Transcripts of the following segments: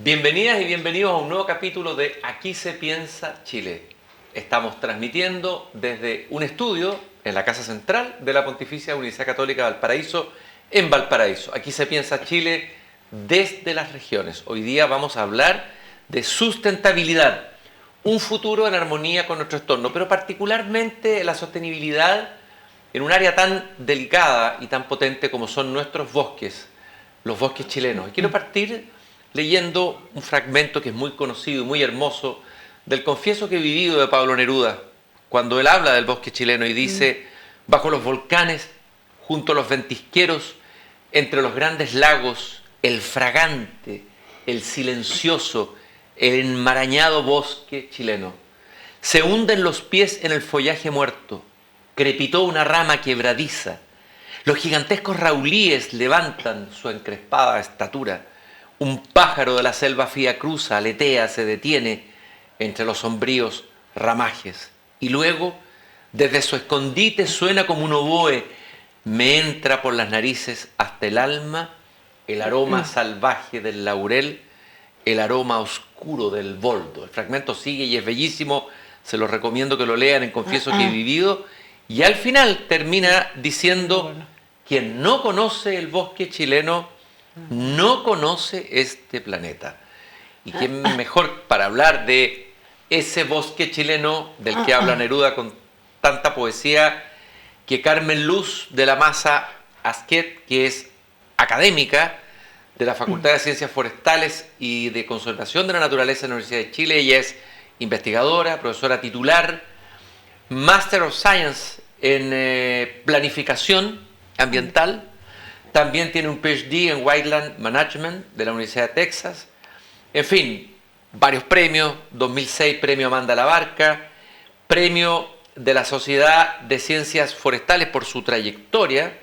Bienvenidas y bienvenidos a un nuevo capítulo de Aquí se piensa Chile. Estamos transmitiendo desde un estudio en la Casa Central de la Pontificia Universidad Católica de Valparaíso, en Valparaíso. Aquí se piensa Chile desde las regiones. Hoy día vamos a hablar de sustentabilidad, un futuro en armonía con nuestro entorno, pero particularmente la sostenibilidad en un área tan delicada y tan potente como son nuestros bosques, los bosques chilenos. Y quiero partir leyendo un fragmento que es muy conocido y muy hermoso del Confieso que he vivido de Pablo Neruda, cuando él habla del bosque chileno y dice: bajo los volcanes, junto a los ventisqueros, entre los grandes lagos, el fragante, el silencioso, el enmarañado bosque chileno. Se hunden los pies en el follaje muerto, crepitó una rama quebradiza, los gigantescos raulíes levantan su encrespada estatura, un pájaro de la selva fría cruza, aletea, se detiene entre los sombríos ramajes, y luego, desde su escondite suena como un oboe, me entra por las narices hasta el alma el aroma salvaje del laurel, el aroma oscuro del boldo. El fragmento sigue y es bellísimo, se los recomiendo que lo lean en Confieso que he vivido, y al final termina diciendo: quien no conoce el bosque chileno no conoce este planeta. Y quién mejor para hablar de ese bosque chileno del que habla Neruda con tanta poesía que Carmen Luz de la Maza Asquet, que es académica de la Facultad de Ciencias Forestales y de Conservación de la Naturaleza de la Universidad de Chile. Ella es investigadora, profesora titular, Master of Science en planificación ambiental. También tiene un PhD en Wildland Management de la Universidad de Texas. En fin, varios premios: 2006 premio Amanda Labarca, premio de la Sociedad de Ciencias Forestales por su trayectoria,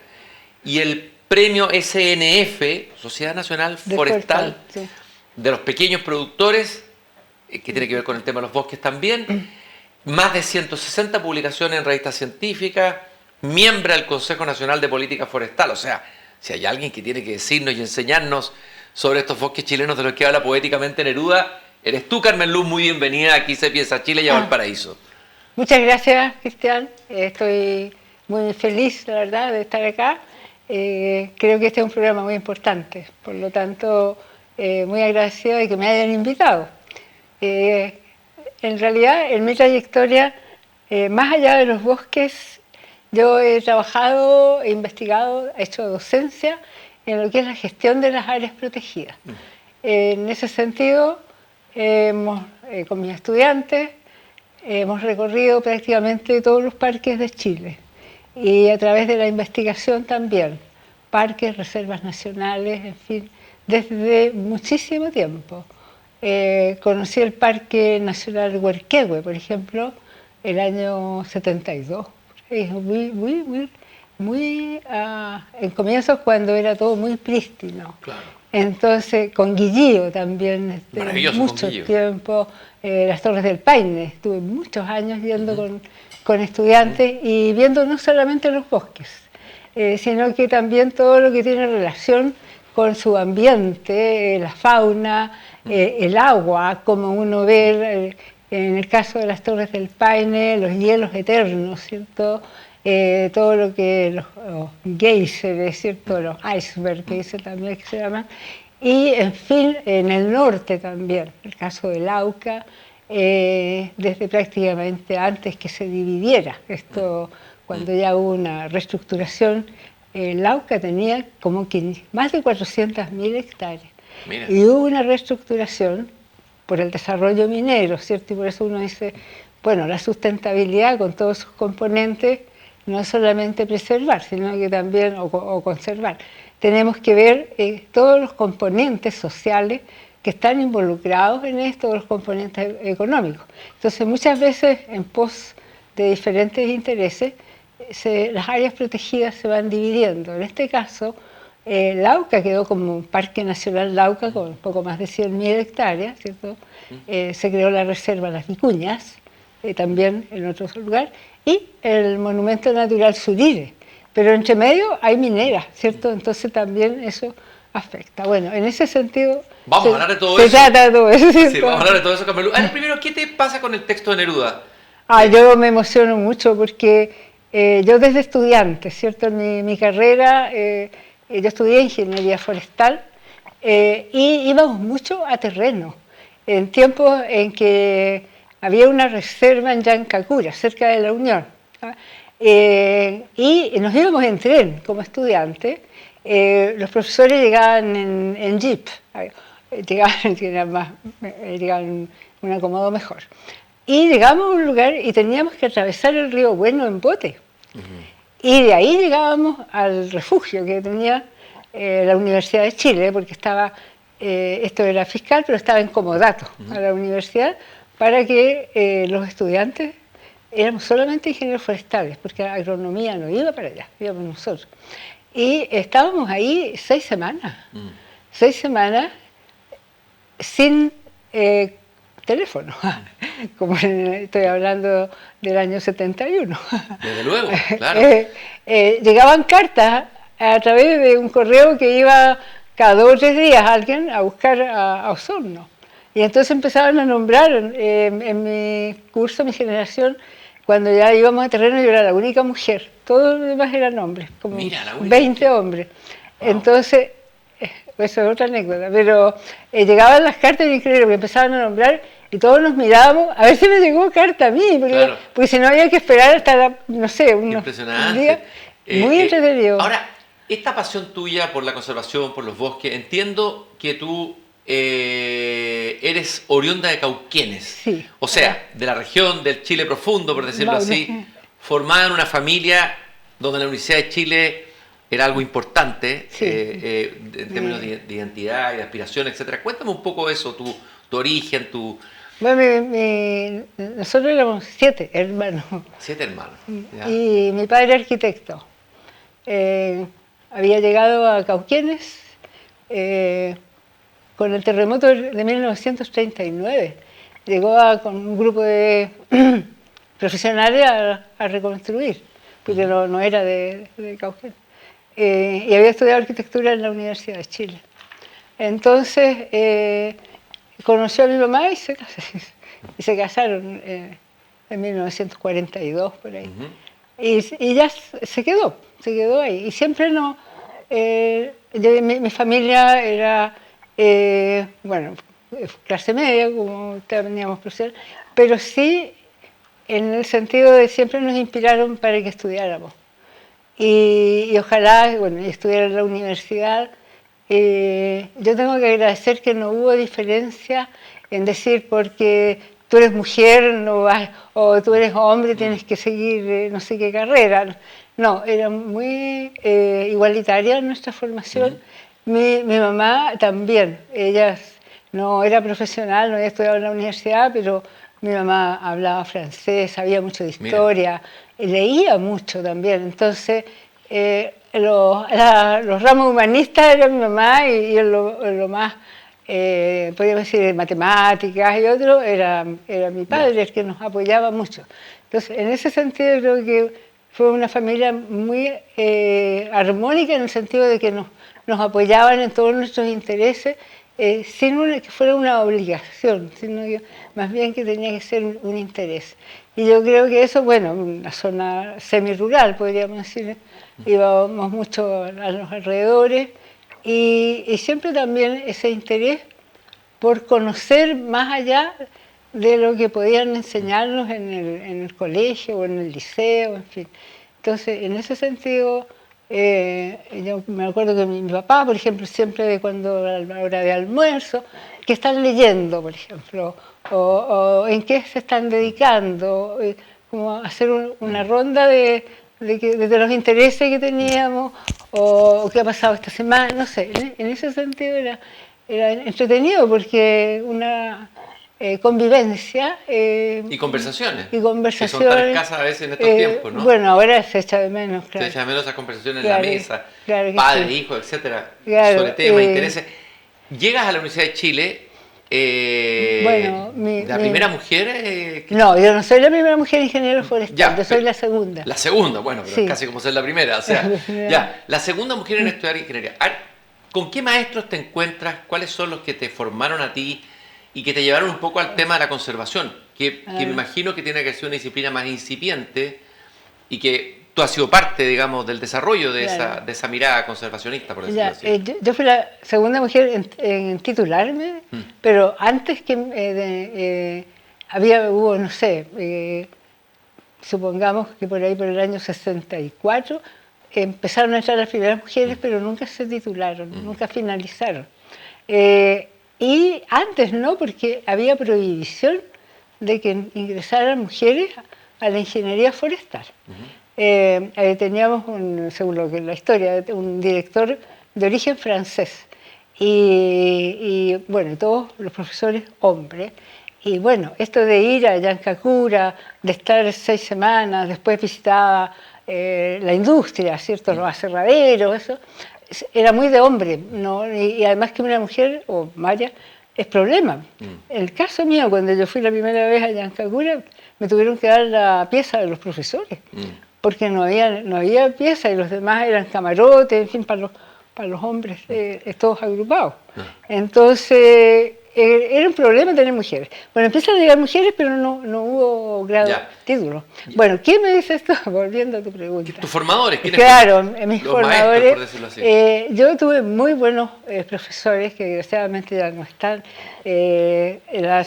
y el premio SNF, Sociedad Nacional Forestal, sí, de los pequeños productores, que tiene que ver con el tema de los bosques también. Más de 160 publicaciones en revistas científicas, miembro del Consejo Nacional de Política Forestal. O sea, si hay alguien que tiene que decirnos y enseñarnos sobre estos bosques chilenos de los que habla poéticamente Neruda, eres tú, Carmen Luz. Muy bienvenida. Aquí se piensa Chile y a Valparaíso. Muchas gracias, Cristian. Estoy muy feliz, la verdad, de estar acá. Creo que este es un programa muy importante, por lo tanto, muy agradecida de que me hayan invitado. En realidad, en mi trayectoria, más allá de los bosques, yo he trabajado, he investigado, he hecho docencia en lo que es la gestión de las áreas protegidas. En ese sentido, con mis estudiantes, hemos recorrido prácticamente todos los parques de Chile, y a través de la investigación también, parques, reservas nacionales, en fin, desde muchísimo tiempo. Conocí el Parque Nacional Huerquehue, por ejemplo, el año 72. En comienzos, cuando era todo muy prístino. Claro. Entonces, con Guillío también, mucho tiempo, las Torres del Paine, estuve muchos años yendo con estudiantes y viendo no solamente los bosques, sino que también todo lo que tiene relación con su ambiente, la fauna, el agua, como uno ve en el caso de las Torres del Paine, los hielos eternos, ¿cierto? Todo lo que los geysers, ¿cierto? Los icebergs, que dice también que se llaman, y en fin, en el norte también, el caso del Lauca, desde prácticamente antes que se dividiera, esto cuando ya hubo una reestructuración, el Lauca tenía como más de 400.000 hectáreas. Mira. Y hubo una reestructuración por el desarrollo minero, ¿cierto? Y por eso uno dice, bueno, la sustentabilidad con todos sus componentes, no es solamente preservar, sino que también, o conservar. Tenemos que ver todos los componentes sociales que están involucrados en esto, los componentes económicos. Entonces, muchas veces, en pos de diferentes intereses, las áreas protegidas se van dividiendo. En este caso, Lauca quedó como un Parque Nacional Lauca con un poco más de 100.000 hectáreas, ¿cierto? Se creó la Reserva Las Vicuñas, también en otro lugar, y el Monumento Natural Surire. Pero entre medio hay mineras, ¿cierto? Entonces también eso afecta. Bueno, en ese sentido... Vamos a hablar de todo eso. Se trata de todo eso. Sí, vamos a hablar de todo eso, Carmen Luz. Primero, ¿qué te pasa con el texto de Neruda? Yo me emociono mucho porque yo desde estudiante, ¿cierto? En mi carrera, yo estudié ingeniería forestal y íbamos mucho a terreno, en tiempos en que había una reserva en Yancacura, cerca de la Unión, ¿no? Y nos íbamos en tren como estudiantes. Los profesores llegaban en jeep, llegaban un acomodo mejor. Y llegamos a un lugar y teníamos que atravesar el río Bueno en bote. Y de ahí llegábamos al refugio que tenía la Universidad de Chile, porque estaba, esto era fiscal, pero estaba en comodato a la universidad, para que los estudiantes éramos solamente ingenieros forestales, porque la agronomía no iba para allá, íbamos nosotros. Y estábamos ahí 6 semanas, 6 semanas sin teléfono, como estoy hablando del año 71. Desde luego, claro. Llegaban cartas a través de un correo que iba cada 2 o 3 días alguien a buscar a Osorno. Y entonces empezaban a nombrar, en mi curso, mi generación, cuando ya íbamos a terreno, yo era la única mujer, todos los demás eran hombres, como 20 hombres. Wow. Entonces, eso es otra anécdota, pero llegaban las cartas increíbles, que empezaban a nombrar y todos nos mirábamos, a ver si me llegó carta a mí, porque si no había que esperar hasta, no sé, unos días. Muy entretenido. Ahora, esta pasión tuya por la conservación, por los bosques, entiendo que tú eres oriunda de Cauquenes, sí, o sea, de la región del Chile profundo, por decirlo así, formada en una familia donde la Universidad de Chile era algo importante, sí, en términos de identidad y de aspiración, etc. Cuéntame un poco eso, tu origen, tu... Bueno, nosotros éramos 7 hermanos. 7 hermanos. Ya. Y mi padre era arquitecto. Había llegado a Cauquenes con el terremoto de 1939. Llegó con un grupo de profesionales a reconstruir, porque no era de Cauquenes. Y había estudiado arquitectura en la Universidad de Chile. Entonces conoció a mi mamá y se casaron en 1942, por ahí. Y ya se quedó ahí. Y siempre mi familia era, bueno, clase media, como teníamos profesores, pero sí en el sentido de siempre nos inspiraron para que estudiáramos. Y ojalá, bueno, estudiar en la universidad. Yo tengo que agradecer que no hubo diferencia en decir porque tú eres mujer no vas, o tú eres hombre tienes que seguir no sé qué carrera. No, era muy igualitaria nuestra formación. Mi mamá también, ella no era profesional, no había estudiado en la universidad, pero mi mamá hablaba francés, sabía mucho de historia, leía mucho también. Entonces, los ramos humanistas eran mi mamá y lo más, podríamos decir, matemáticas y otro, era mi padre, el que nos apoyaba mucho. Entonces, en ese sentido creo que fue una familia muy armónica en el sentido de que nos apoyaban en todos nuestros intereses, sin que fuera una obligación, sino que más bien que tenía que ser un interés. Y yo creo que eso, bueno, una zona semirural, podríamos decir, íbamos mucho a los alrededores y siempre también ese interés por conocer más allá de lo que podían enseñarnos en el colegio o en el liceo, en fin. Entonces, en ese sentido, yo me acuerdo que mi papá, por ejemplo, siempre cuando a la hora de almuerzo, que están leyendo, por ejemplo, o en qué se están dedicando, como hacer una ronda de los intereses que teníamos, o qué ha pasado esta semana, no sé, en ese sentido era entretenido porque una convivencia. Y conversaciones. Y conversaciones. Que son tan escasas a veces en estos tiempos, ¿no? Bueno, ahora se echa de menos, claro. Se echa de menos esas conversaciones claro, en la mesa, claro padre, sí. hijo, etcétera, claro, sobre temas, intereses. Llegas a la Universidad de Chile, bueno, ¿la primera mujer? No, yo no soy la primera mujer ingeniero forestal, yo soy la segunda. La segunda, bueno, pero sí. Es casi como ser la primera, o sea, ya, la segunda mujer en estudiar ingeniería. ¿Con qué maestros te encuentras? ¿Cuáles son los que te formaron a ti y que te llevaron un poco al tema de la conservación? Que me imagino que tiene que ser una disciplina más incipiente y que tú has sido parte, digamos, del desarrollo de, claro, esa mirada conservacionista, por decirlo así. Yo fui la segunda mujer en titularme, pero antes que hubo, no sé, supongamos que por ahí por el año 64, empezaron a entrar las primeras mujeres, pero nunca se titularon, nunca finalizaron. Y antes no, porque había prohibición de que ingresaran mujeres a la ingeniería forestal. Teníamos, según lo que es la historia, un director de origen francés y bueno, todos los profesores hombres. Y bueno, esto de ir a Yancacura, de estar 6 semanas, después visitaba la industria, ¿cierto? Los aserraderos, eso, era muy de hombre, ¿no? Y además que una mujer, o varias, es problema. El caso mío, cuando yo fui la primera vez a Yancacura, me tuvieron que dar la pieza de los profesores, porque no había pieza y los demás eran camarotes, en fin, para los hombres, todos agrupados. Entonces, era un problema tener mujeres. Bueno, empiezan a llegar mujeres, pero no hubo grado, título. Bueno, ¿quién me dice esto? Volviendo a tu pregunta. ¿Tus formadores? ¿Quiénes claro, mis los formadores, maestros, por decirlo así? Yo tuve muy buenos profesores que desgraciadamente ya no están. La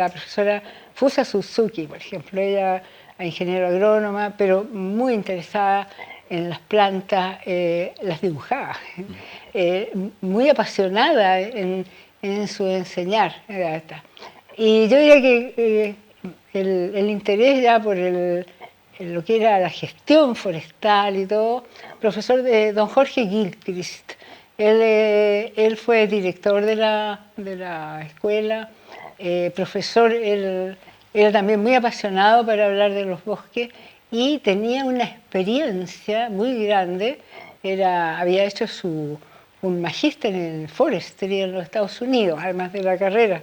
profesora Fusa Suzuki, por ejemplo, ella ingeniero agrónoma, pero muy interesada en las plantas, las dibujaba, muy apasionada en su enseñar. Y yo diría que el interés ya por lo que era la gestión forestal y todo, profesor de don Jorge Gilchrist, él fue director de la escuela, profesor, él era también muy apasionado para hablar de los bosques y tenía una experiencia muy grande, había hecho un magíster en forestry en los Estados Unidos, además de la carrera.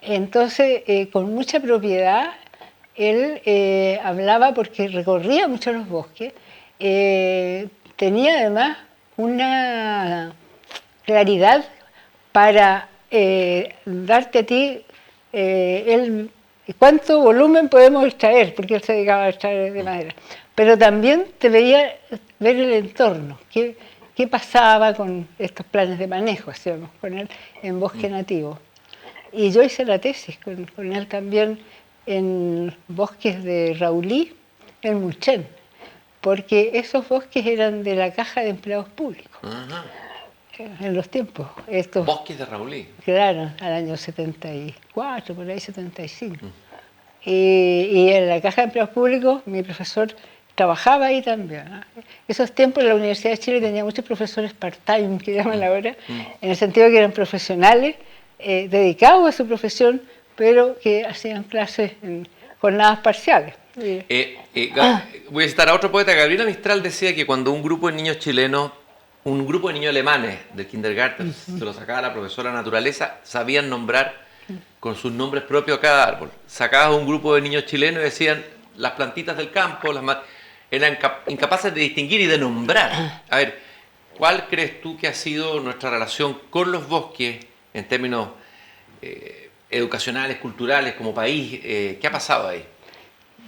Entonces, con mucha propiedad, él hablaba porque recorría mucho los bosques, tenía además una claridad para darte a ti cuánto volumen podemos extraer, porque él se dedicaba a extraer de madera, pero también te veía ver el entorno, qué pasaba con estos planes de manejo, hacíamos con él en bosque nativo. Y yo hice la tesis con él también en bosques de Raulí, en Mulchen, porque esos bosques eran de la Caja de Empleados Públicos. Ajá. En los tiempos. Estos bosques de Raulí. Claro, al año 74, por ahí 75. Y en la Caja de Empleados Públicos mi profesor trabajaba ahí también. Esos tiempos la Universidad de Chile tenía muchos profesores part-time, que llaman ahora, en el sentido de que eran profesionales dedicados a su profesión, pero que hacían clases en jornadas parciales. Voy a citar a otro poeta. Gabriela Mistral decía que cuando un grupo de niños chilenos, un grupo de niños alemanes del kindergarten, se lo sacaba la profesora naturaleza, sabían nombrar con sus nombres propios a cada árbol. Sacabas un grupo de niños chilenos y decían las plantitas del campo, eran incapaces de distinguir y de nombrar. A ver, ¿cuál crees tú que ha sido nuestra relación con los bosques en términos educacionales, culturales, como país? ¿Qué ha pasado ahí?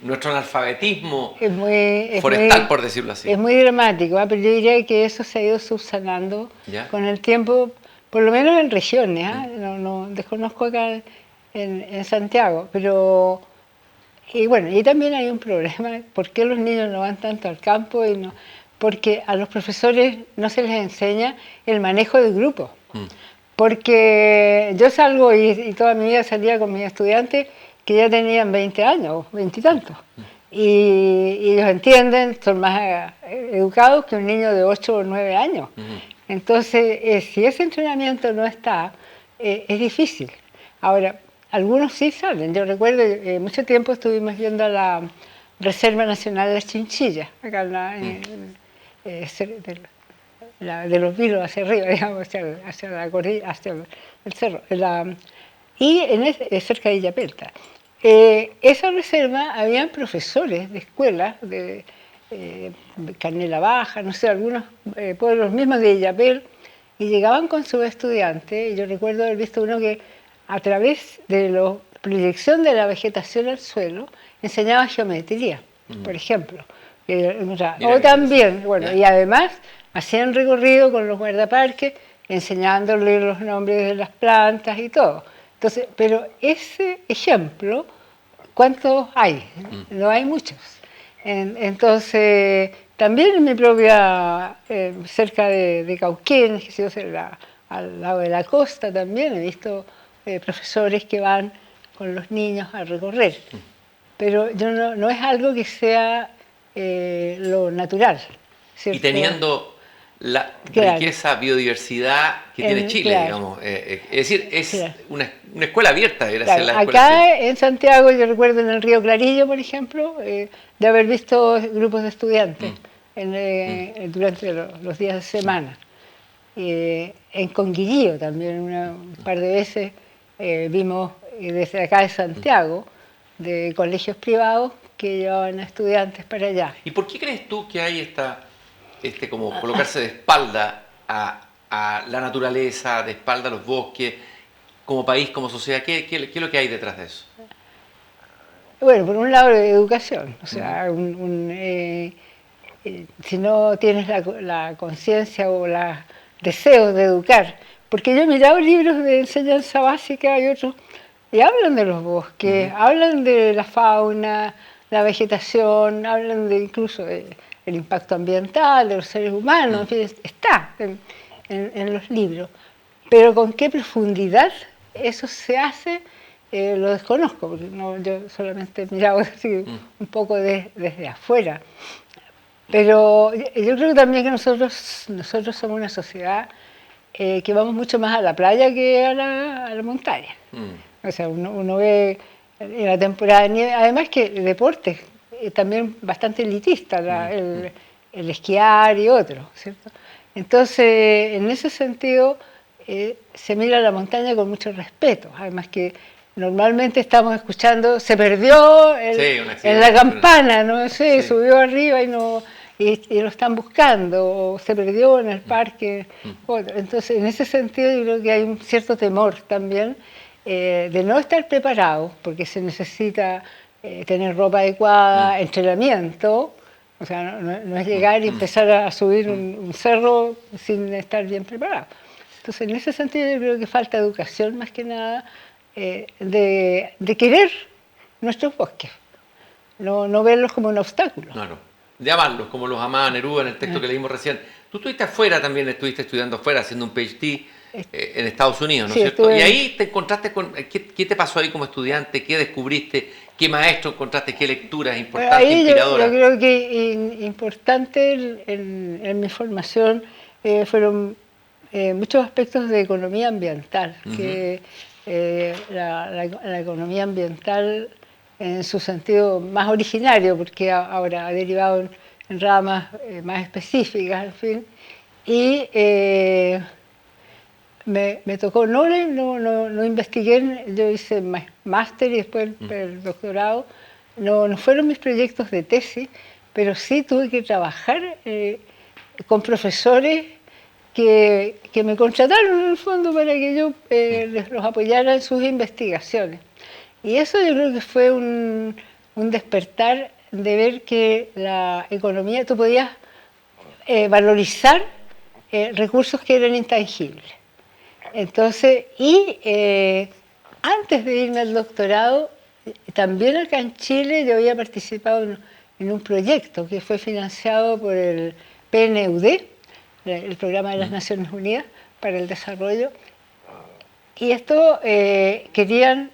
Nuestro analfabetismo forestal, por decirlo así. Es muy dramático, pero yo diría que eso se ha ido subsanando con el tiempo, por lo menos en regiones. No desconozco acá en Santiago, pero y bueno, y también hay un problema. ¿Por qué los niños no van tanto al campo? Porque a los profesores no se les enseña el manejo del grupo. Porque yo salgo y toda mi vida salía con mis estudiantes que ya tenían 20 años, 20 y tantos. Y ellos entienden, son más educados que un niño de 8 o 9 años. Entonces, si ese entrenamiento no está, es difícil. Ahora, algunos sí saben. Yo recuerdo, mucho tiempo estuvimos yendo a la Reserva Nacional de las Chinchillas, acá de los Vilos hacia arriba, digamos, hacia la cordillera, hacia el cerro. Y cerca de Illapelta. Esa reserva habían profesores de escuelas, de Canela Baja, no sé, algunos pueblos mismos de Illapel, y llegaban con sus estudiantes, y yo recuerdo haber visto uno que a través de la proyección de la vegetación al suelo enseñaba geometría, por ejemplo. O también, bueno, y además hacían recorrido con los guardaparques enseñándole los nombres de las plantas y todo. Entonces, pero ese ejemplo, ¿cuántos hay? No hay muchos. Entonces, también en mi propia, cerca de Cauquén, al lado de la costa también, he visto profesores que van con los niños a recorrer. Pero yo no es algo que sea lo natural, ¿cierto? Y teniendo la riqueza, biodiversidad que tiene Chile, digamos. Es decir, es una escuela abierta. Acá en Santiago, yo recuerdo en el río Clarillo, por ejemplo, de haber visto grupos de estudiantes durante los días de semana. En Conguillío también un par de veces vimos desde acá de Santiago, de colegios privados que llevaban a estudiantes para allá. ¿Y por qué crees tú que hay como colocarse de espalda a la naturaleza, de espalda a los bosques, como país, como sociedad? ¿Qué es lo que hay detrás de eso? Bueno, por un lado, educación. O sea, si no tienes la conciencia o los deseos de educar. Porque yo he mirado libros de enseñanza básica y otros, y hablan de los bosques, hablan de la fauna, la vegetación, hablan incluso del impacto ambiental, de los seres humanos, en fin, está en los libros. Pero con qué profundidad eso se hace, lo desconozco, porque yo solamente he mirado así un poco desde afuera. Pero yo creo también que nosotros somos una sociedad que vamos mucho más a la playa que a la montaña. O sea, uno ve en la temporada de nieve, además que el deporte también bastante elitista, el esquiar y otros, ¿cierto? Entonces, en ese sentido, se mira la montaña con mucho respeto, además que normalmente estamos escuchando, se perdió en la campana, no sé, subió arriba y lo están buscando, o se perdió en el parque. Entonces, en ese sentido, yo creo que hay un cierto temor también de no estar preparado, porque se necesita tener ropa adecuada, entrenamiento. O sea, no es llegar y empezar a subir un cerro sin estar bien preparado. Entonces, en ese sentido, yo creo que falta educación más que nada de querer nuestros bosques, no verlos como un obstáculo. Claro, de amarlos, como los amaba Neruda en el texto que leímos recién. Tú estuviste afuera también, estuviste estudiando afuera, haciendo un PhD en Estados Unidos, ¿no es cierto? Y ahí te encontraste con... ¿Qué te pasó ahí como estudiante? ¿Qué descubriste? ¿Qué maestro encontraste? ¿Qué lecturas importantes, inspiradoras? Yo creo que importante en mi formación fueron muchos aspectos de economía ambiental, que la economía ambiental en su sentido más originario, porque ahora ha derivado en ramas más específicas, en fin, y me tocó, no investigué, yo hice máster y después el doctorado, no fueron mis proyectos de tesis, pero sí tuve que trabajar con profesores que me contrataron en el fondo para que yo los apoyara en sus investigaciones. Y eso yo creo que fue un despertar de ver que la economía, tú podías valorizar recursos que eran intangibles. Entonces, antes de irme al doctorado, también acá en Chile yo había participado en un proyecto que fue financiado por el PNUD, el Programa de las Naciones Unidas para el Desarrollo, y esto querían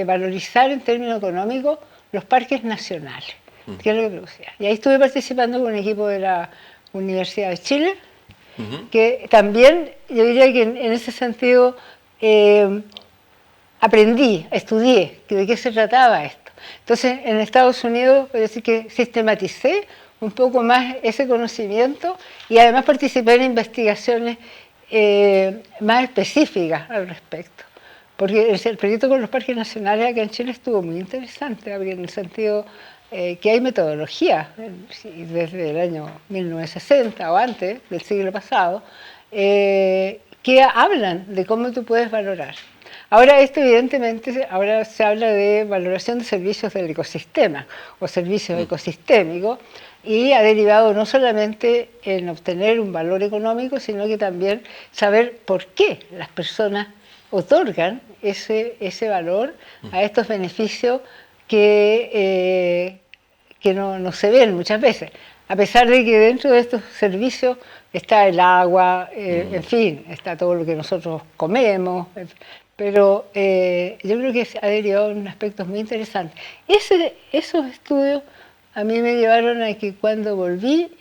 valorizar en términos económicos los parques nacionales, que es lo que producía. Y ahí estuve participando con un equipo de la Universidad de Chile, que también, yo diría que en ese sentido, estudié de qué se trataba esto. Entonces, en Estados Unidos, puedo decir que sistematicé un poco más ese conocimiento y además participé en investigaciones más específicas al respecto. Porque el proyecto con los parques nacionales acá en Chile estuvo muy interesante, en el sentido que hay metodología, desde el año 1960 o antes del siglo pasado, que hablan de cómo tú puedes valorar. Ahora esto evidentemente, ahora se habla de valoración de servicios del ecosistema o servicios ecosistémicos, y ha derivado no solamente en obtener un valor económico, sino que también saber por qué las personas otorgan ese valor a estos beneficios que no se ven muchas veces, a pesar de que dentro de estos servicios está el agua, en fin, está todo lo que nosotros comemos, pero yo creo que ha derivado en aspectos muy interesantes. Esos estudios a mí me llevaron a que cuando volví,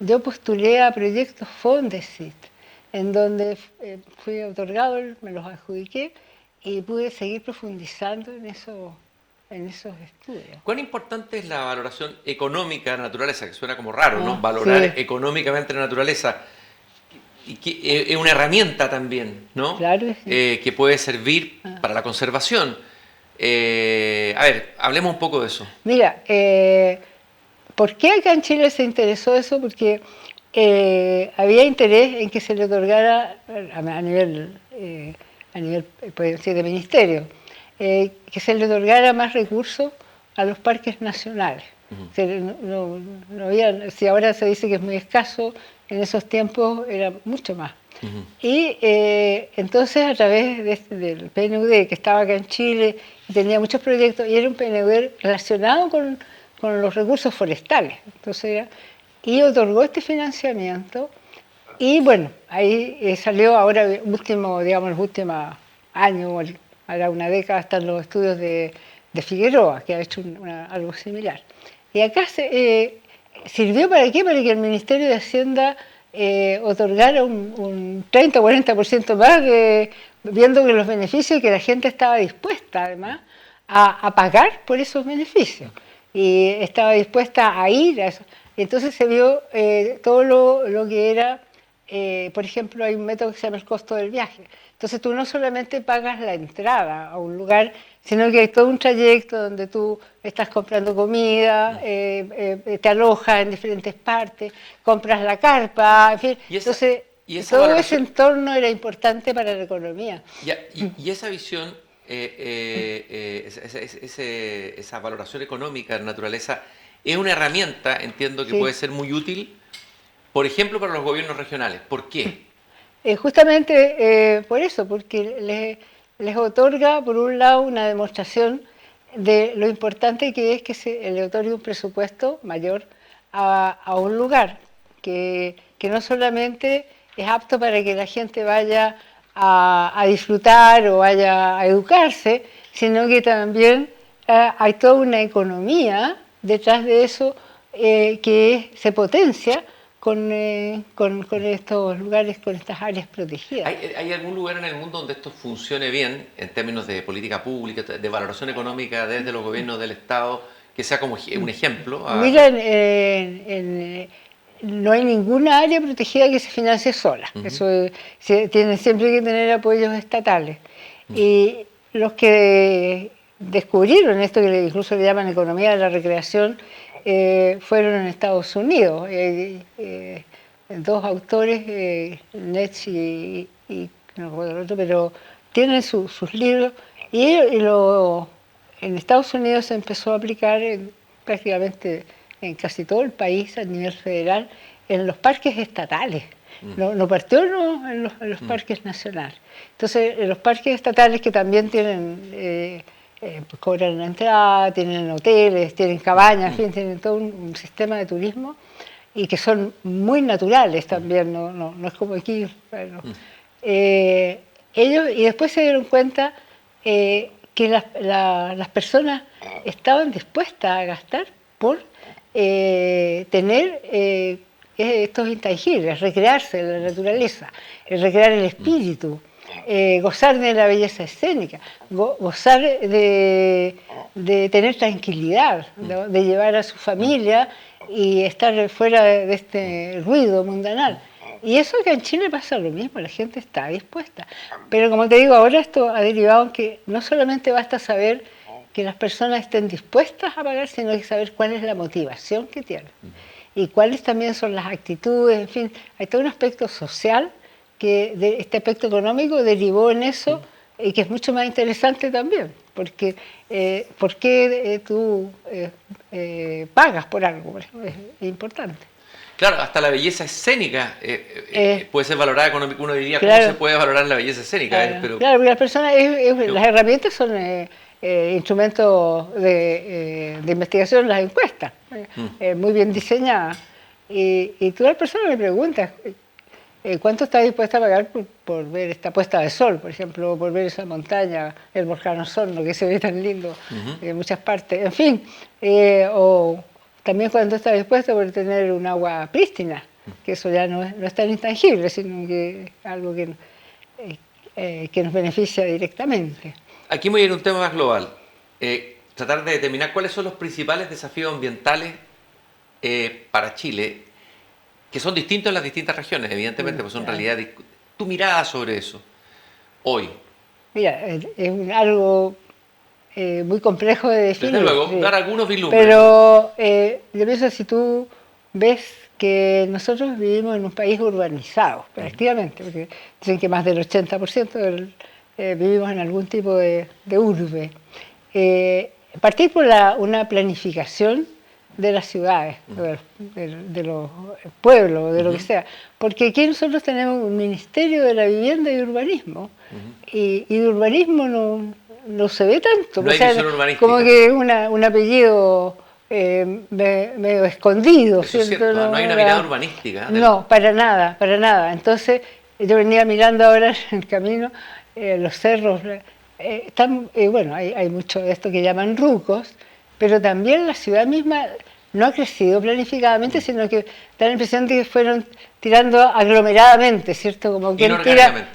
yo postulé a proyectos Fondesit, en donde fui otorgado, me los adjudiqué y pude seguir profundizando en esos estudios. ¿Cuán importante es la valoración económica de la naturaleza? Que suena como raro, ¿no? Valorar económicamente la naturaleza. Y que es una herramienta también, ¿no? Claro, sí. Que puede servir para la conservación. A ver, hablemos un poco de eso. Mira, ¿por qué acá en Chile se interesó eso? Porque había interés en que se le otorgara a nivel puede decir, de ministerio, que se le otorgara más recursos a los parques nacionales. No había, si ahora se dice que es muy escaso, en esos tiempos era mucho más. Y entonces a través del PNUD, que estaba acá en Chile, tenía muchos proyectos, y era un PNUD relacionado con los recursos forestales. Entonces, y otorgó este financiamiento, y bueno, ahí salió ahora los últimos años, ahora una década, están los estudios de Figueroa, que ha hecho algo similar. Y acá sirvió ¿para qué? Para que el Ministerio de Hacienda otorgara un 30 o 40% más, viendo que los beneficios, y que la gente estaba dispuesta además a pagar por esos beneficios, y estaba dispuesta a ir a eso. Entonces se vio todo lo que era, por ejemplo, hay un método que se llama el costo del viaje. Entonces tú no solamente pagas la entrada a un lugar, sino que hay todo un trayecto donde tú estás comprando comida, te alojas en diferentes partes, compras la carpa, en fin. Entonces, todo ese entorno era importante para la economía. Y esa visión, esa valoración económica de la naturaleza, es una herramienta, entiendo, que puede ser muy útil, por ejemplo, para los gobiernos regionales. ¿Por qué? Justamente por eso, porque les otorga, por un lado, una demostración de lo importante que es que se le otorgue un presupuesto mayor a un lugar, que no solamente es apto para que la gente vaya a disfrutar o vaya a educarse, sino que también hay toda una economía detrás de eso que se potencia con estos lugares, con estas áreas protegidas. ¿Hay algún lugar en el mundo donde esto funcione bien en términos de política pública, de valoración económica desde los gobiernos del Estado, que sea como un ejemplo? Mira, no hay ninguna área protegida que se financie sola. Eso tiene siempre que tener apoyos estatales. Y los que descubrieron esto, que incluso le llaman economía de la recreación, fueron en Estados Unidos. Dos autores, Netz y no recuerdo el otro, pero tienen sus libros, y en Estados Unidos se empezó a aplicar prácticamente en casi todo el país a nivel federal, en los parques estatales. No partió en los parques nacionales. Entonces, en los parques estatales, que también tienen pues cobran una entrada, tienen hoteles, tienen cabañas, en fin, tienen todo un sistema de turismo, y que son muy naturales también, no es como aquí. Bueno, ellos, y después se dieron cuenta que las personas estaban dispuestas a gastar por tener estos intangibles, recrearse en la naturaleza, recrear el espíritu. Gozar de la belleza escénica, gozar de tener tranquilidad, de llevar a su familia y estar fuera de este ruido mundanal. Y eso acá en Chile pasa lo mismo, la gente está dispuesta. Pero como te digo, ahora esto ha derivado en que no solamente basta saber que las personas estén dispuestas a pagar, sino que saber cuál es la motivación que tienen. y cuáles también son las actitudes, en fin, hay todo un aspecto social que de este aspecto económico derivó en eso y que es mucho más interesante también, porque ¿por qué tú pagas por algo? Es importante. Claro, hasta la belleza escénica puede ser valorada económicamente. Uno diría, claro, ¿cómo se puede valorar la belleza escénica? Claro, claro, porque las personas, las herramientas son instrumentos de investigación, las encuestas, muy bien diseñadas. Y tú a la persona le preguntas, ¿cuánto está dispuesta a pagar por ver esta puesta de sol, por ejemplo, por ver esa montaña, el volcán Osorno, que se ve tan lindo en muchas partes? En fin, o también cuánto está dispuesta por tener un agua prístina, que eso ya no es tan intangible, sino que es algo que nos beneficia directamente. Aquí voy a ir a un tema más global. Tratar de determinar cuáles son los principales desafíos ambientales para Chile, que son distintos en las distintas regiones, evidentemente, pues son realidades. Tu mirada sobre eso, hoy. Mira, es algo muy complejo de definir. Desde luego, sí. dar algunos vislumbres. Pero yo pienso, si tú ves que nosotros vivimos en un país urbanizado, prácticamente, porque dicen que más del 80% vivimos en algún tipo de urbe. Partir por una planificación de las ciudades, de los pueblos, de lo que sea, porque aquí nosotros tenemos un Ministerio de la Vivienda y Urbanismo, y de urbanismo no se ve tanto, no hay visión urbanística. Como que es un apellido medio escondido. Eso es cierto, no hay una mirada urbanística. No, para nada, para nada. Entonces, yo venía mirando ahora en el camino los cerros, bueno, hay mucho de esto que llaman rucos, pero también la ciudad misma no ha crecido planificadamente, sino que da la impresión de que fueron tirando aglomeradamente, ¿cierto? Como que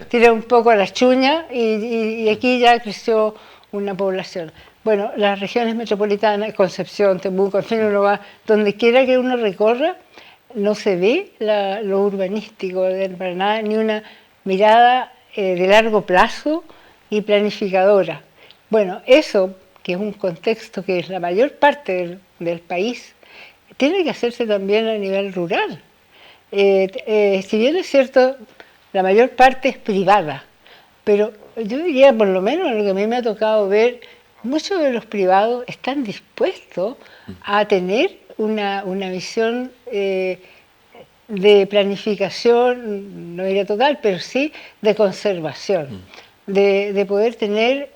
tira un poco a las chuñas y aquí ya creció una población. Bueno, las regiones metropolitanas, Concepción, Temuco, en fin, uno va donde quiera que uno recorra, no se ve lo urbanístico para nada, ni una mirada de largo plazo y planificadora. Bueno, eso, que es un contexto que es la mayor parte del país, tiene que hacerse también a nivel rural. Si bien es cierto, la mayor parte es privada, pero yo diría, por lo menos en lo que a mí me ha tocado ver, muchos de los privados están dispuestos a tener una visión de planificación, no diría total, pero sí de conservación, de poder tener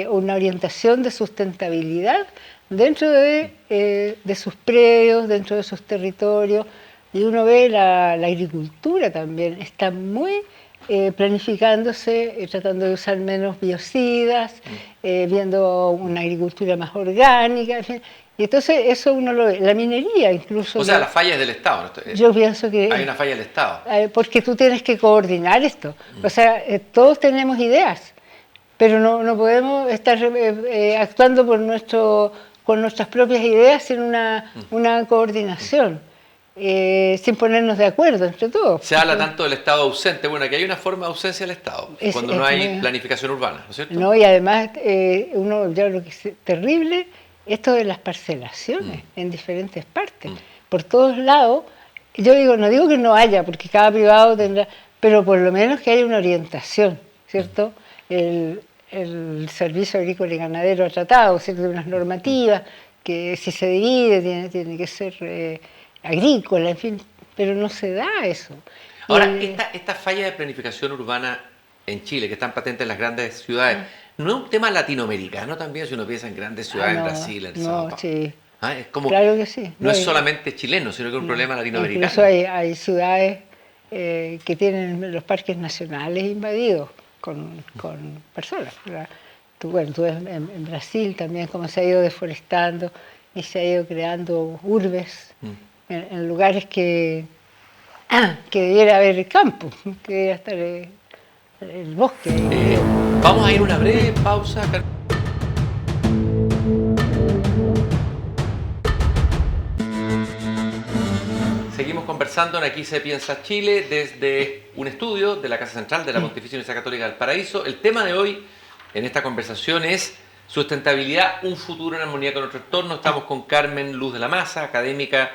una orientación de sustentabilidad dentro de sus predios, dentro de sus territorios, y uno ve la agricultura también, está muy planificándose, tratando de usar menos biocidas, viendo una agricultura más orgánica, en fin. Y entonces eso uno lo ve, la minería incluso. O sea, la falla es del Estado. Yo pienso que hay una falla del Estado. Porque tú tienes que coordinar esto. O sea, todos tenemos ideas, pero no podemos estar actuando con nuestras propias ideas sin una coordinación. Sin ponernos de acuerdo entre todos. Se habla tanto del Estado ausente. Bueno, aquí hay una forma de ausencia del Estado, cuando no hay planificación urbana, ¿no es cierto? No, y además, uno ya lo que es terrible, esto de las parcelaciones en diferentes partes, por todos lados. Yo no digo que no haya, porque cada privado tendrá, pero por lo menos que haya una orientación, ¿cierto? El Servicio Agrícola y Ganadero ha tratado, ¿cierto?, de unas normativas, que si se divide tiene que ser agrícola, en fin, pero no se da eso. Ahora, esta falla de planificación urbana en Chile, que están patentes en las grandes ciudades, ¿no es un tema latinoamericano también, si uno piensa en grandes ciudades, en Brasil, en Sao Paulo? Sí. Es como, claro que sí. No es solamente chileno, sino que es un problema latinoamericano. Incluso hay ciudades que tienen los parques nacionales invadidos con personas. Tú ves en Brasil también cómo se ha ido deforestando y se ha ido creando urbes en lugares que debiera haber campo, que debiera estar el bosque. Vamos a ir a una breve pausa. Seguimos conversando en Aquí se piensa Chile desde un estudio de la Casa Central de la Pontificia Universidad Católica del Paraíso. El tema de hoy en esta conversación es sustentabilidad, un futuro en armonía con nuestro entorno. Estamos con Carmen Luz de la Maza, académica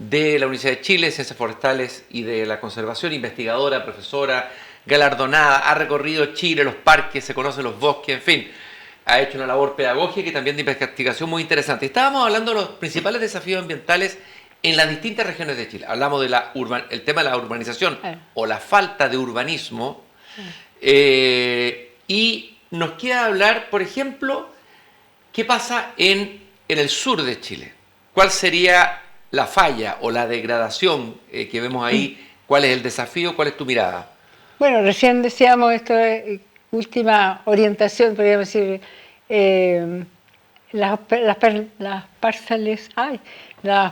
de la Universidad de Chile, Ciencias Forestales y de la Conservación, investigadora, profesora, galardonada, ha recorrido Chile, los parques, se conoce los bosques, en fin, ha hecho una labor pedagógica y también de investigación muy interesante. Estábamos hablando de los principales desafíos ambientales en las distintas regiones de Chile. Hablamos del tema de la urbanización o la falta de urbanismo. Y nos queda hablar, por ejemplo, qué pasa en el sur de Chile. ¿Cuál sería la falla o la degradación que vemos ahí? ¿Cuál es el desafío? ¿Cuál es tu mirada? Bueno, recién decíamos esto de última orientación, podríamos decir, las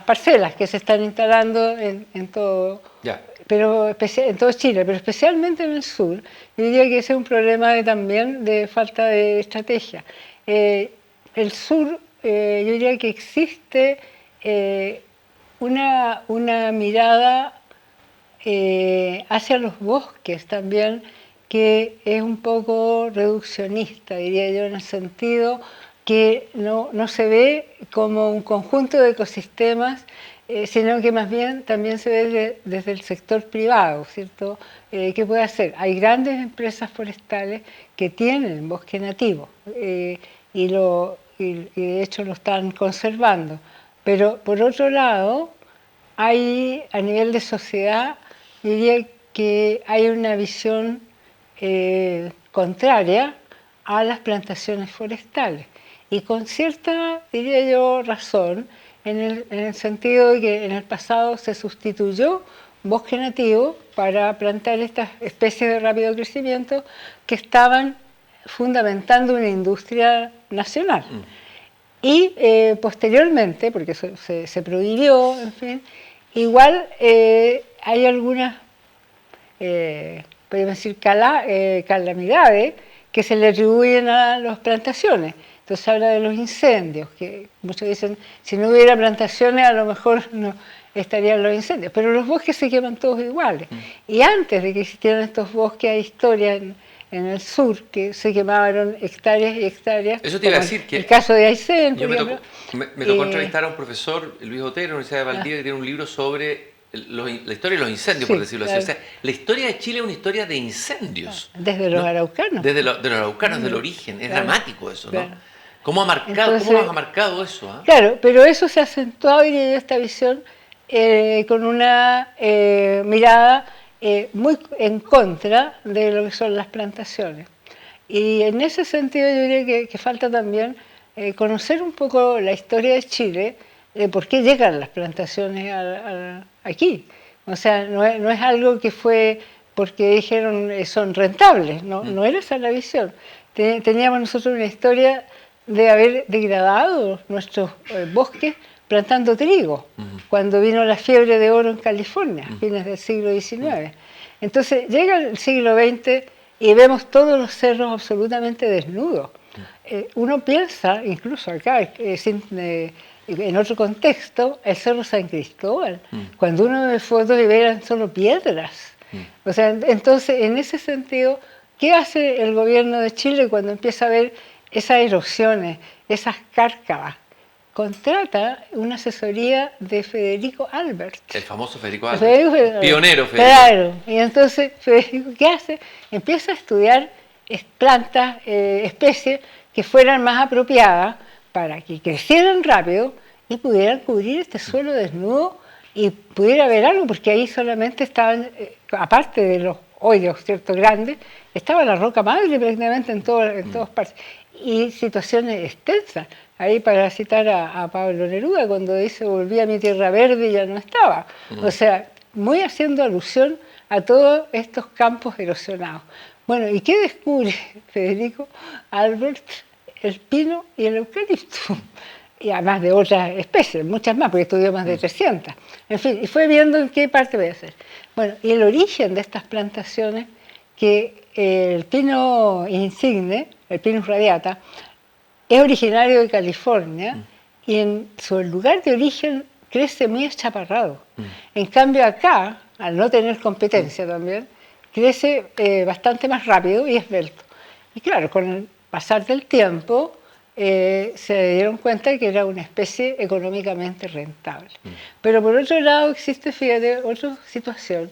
parcelas que se están instalando en todo, pero en todo Chile, pero especialmente en el sur. Yo diría que ese es un problema también de falta de estrategia. El sur, yo diría que existe una mirada hacia los bosques también, que es un poco reduccionista, diría yo, en el sentido que no se ve como un conjunto de ecosistemas, sino que más bien también se ve desde el sector privado, ¿cierto? ¿Qué puede hacer? Hay grandes empresas forestales que tienen bosque nativo y de hecho lo están conservando, pero por otro lado, hay a nivel de sociedad, diría que hay una visión contraria a las plantaciones forestales y con cierta, diría yo, razón, en el sentido de que en el pasado se sustituyó bosque nativo para plantar estas especies de rápido crecimiento que estaban fundamentando una industria nacional. Y posteriormente, porque eso se prohibió, en fin, igual hay algunas, podemos decir, calamidades que se le atribuyen a las plantaciones. Entonces se habla de los incendios, que muchos dicen, si no hubiera plantaciones a lo mejor no estarían los incendios, pero los bosques se queman todos iguales. Y antes de que existieran estos bosques hay historias en el sur que se quemaron hectáreas y hectáreas. Eso te iba a decir que... El caso de Aysén, por ejemplo. Me tocó entrevistar a un profesor, Luis Otero, de la Universidad de Valdivia, que tiene un libro sobre la historia de los incendios, por decirlo así. O sea, la historia de Chile es una historia de incendios. Desde los araucanos. Desde los araucanos, del origen. Es dramático eso, ¿no? ¿Cómo nos ha marcado eso? Claro, pero eso se ha acentuado, diría yo, esta visión con una mirada muy en contra de lo que son las plantaciones. Y en ese sentido yo diría que falta también conocer un poco la historia de Chile, de por qué llegan las plantaciones aquí. O sea, no es algo que fue porque dijeron son rentables, no era esa la visión. Teníamos nosotros una historia de haber degradado nuestros bosques plantando trigo, cuando vino la fiebre de oro en California, fines del siglo XIX. Entonces llega el siglo XX y vemos todos los cerros absolutamente desnudos. Uno piensa, incluso acá, en otro contexto, el Cerro San Cristóbal, cuando uno ve fotos y ve eran solo piedras. O sea, entonces, en ese sentido, ¿qué hace el gobierno de Chile cuando empieza a ver esas erosiones, esas cárcavas? Contrata una asesoría de Federico Albert. El famoso Federico Albert. Pionero Federico. Claro, y entonces Federico, ¿qué hace? Empieza a estudiar plantas, especies que fueran más apropiadas para que crecieran rápido y pudieran cubrir este suelo desnudo y pudiera haber algo, porque ahí solamente estaban, aparte de los hoyos, ¿cierto?, grandes, estaba la roca madre prácticamente en todas partes. Y situaciones extensas. Ahí para citar a Pablo Neruda, cuando dice volví a mi tierra verde y ya no estaba. O sea, muy haciendo alusión a todos estos campos erosionados. Bueno, ¿y qué descubre Federico Albert? El pino y el eucalipto. Y además de otras especies, muchas más, porque estudió más de 300. En fin, y fue viendo en qué parte voy a hacer. Bueno, y el origen de estas plantaciones, que el pino insigne, el Pinus radiata, es originario de California y en su lugar de origen crece muy achaparrado. En cambio acá, al no tener competencia también, crece bastante más rápido y esbelto. Y claro, con el pasar del tiempo, se dieron cuenta que era una especie económicamente rentable. Pero por otro lado existe, fíjate, otra situación,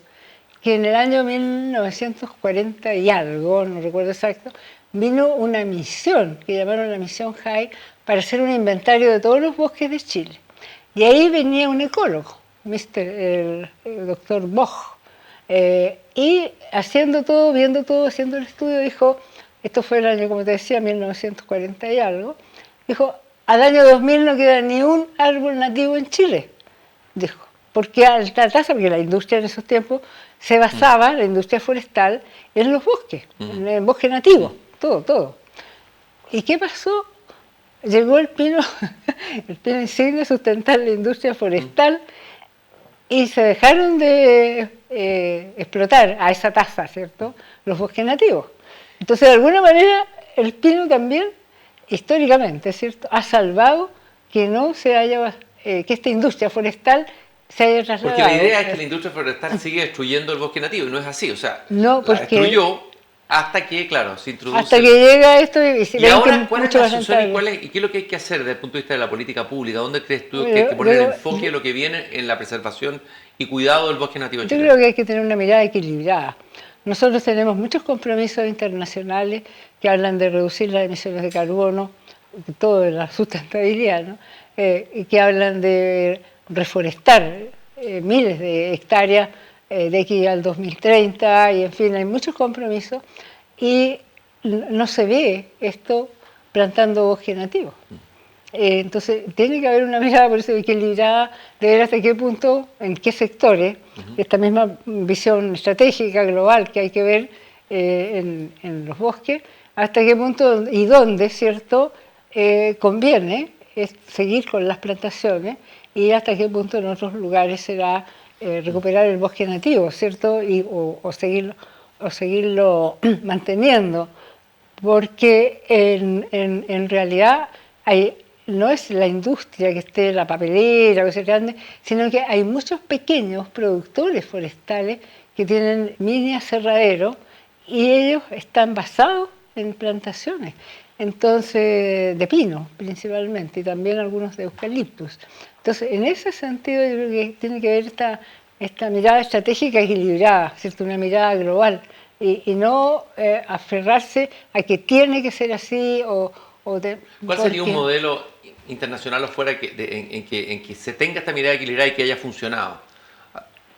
que en el año 1940 y algo, no recuerdo exacto, vino una misión, que llamaron la misión High, para hacer un inventario de todos los bosques de Chile. Y ahí venía un ecólogo, el doctor Boch, y haciendo todo, viendo todo, haciendo el estudio, dijo, esto fue el año, como te decía, 1940 y algo, dijo, al año 2000 no queda ni un árbol nativo en Chile, dijo, porque alta tasa, porque la industria en esos tiempos se basaba, la industria forestal, en los bosques, en el bosque nativo, todo. ¿Y qué pasó? Llegó el pino insignia a sustentar la industria forestal y se dejaron de explotar a esa tasa, ¿cierto?, los bosques nativos. Entonces, de alguna manera, el pino también, históricamente, ¿cierto?, ha salvado que no se haya, que esta industria forestal se haya trasladado. Porque la idea es que la industria forestal sigue destruyendo el bosque nativo, y no es así, o sea, no, la destruyó hasta que, claro, se introduce... Hasta que llega esto y se ve ahora, ¿cuál es la solución y qué es lo que hay que hacer desde el punto de vista de la política pública? ¿Dónde crees tú que hay que poner el enfoque de lo que viene en la preservación y cuidado del bosque nativo chileno? Yo creo que hay que tener una mirada equilibrada. Nosotros tenemos muchos compromisos internacionales que hablan de reducir las emisiones de carbono, todo de la sustentabilidad, ¿no? Y que hablan de reforestar miles de hectáreas de aquí al 2030, y en fin, hay muchos compromisos, y no se ve esto plantando bosque nativo. Entonces, tiene que haber una mirada por eso equilibrada de ver hasta qué punto, en qué sectores, esta misma visión estratégica global que hay que ver en los bosques, hasta qué punto y dónde, ¿cierto?, conviene seguir con las plantaciones, y hasta qué punto en otros lugares será recuperar el bosque nativo, ¿cierto?, o seguirlo manteniendo, porque en realidad no es la industria que esté, la papelera, que sea grande, sino que hay muchos pequeños productores forestales que tienen mini aserraderos y ellos están basados en plantaciones, entonces de pino principalmente, y también algunos de eucaliptus. Entonces, en ese sentido yo creo que tiene que ver esta mirada estratégica equilibrada, ¿cierto?, una mirada global, y no aferrarse a que tiene que ser así ¿Cuál sería un modelo internacional o fuera en que se tenga esta mirada equilibrada y que haya funcionado,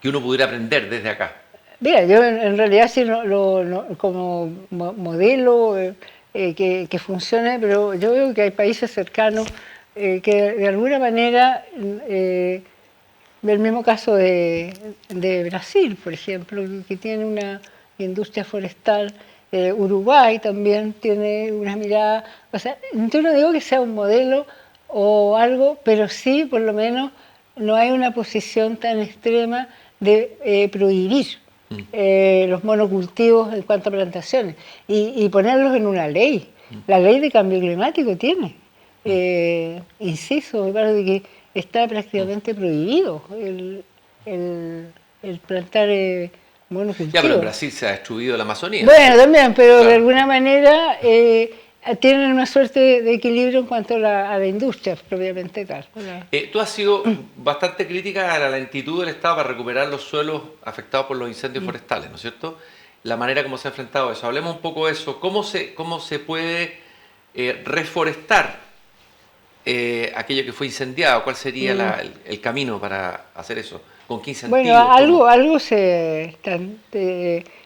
que uno pudiera aprender desde acá? Mira, yo en realidad sí como modelo que funcione, pero yo veo que hay países cercanos que de alguna manera, el mismo caso de Brasil, por ejemplo, que tiene una industria forestal. Uruguay también tiene una mirada, o sea, yo no digo que sea un modelo o algo, pero sí, por lo menos, no hay una posición tan extrema de prohibir los monocultivos en cuanto a plantaciones y ponerlos en una ley. La ley de cambio climático tiene inciso, me parece que está prácticamente prohibido el plantar monocultivos. Ya, pero en Brasil se ha destruido la Amazonía. Bueno, también, pero claro, de alguna manera tienen una suerte de equilibrio en cuanto a la industria propiamente tal. Tú has sido bastante crítica a la lentitud del Estado para recuperar los suelos afectados por los incendios forestales, ¿no es cierto? La manera como se ha enfrentado eso. Hablemos un poco de eso. ¿Cómo se puede reforestar aquello que fue incendiado? ¿Cuál sería el camino para hacer eso? ¿Con qué incentivos? Bueno,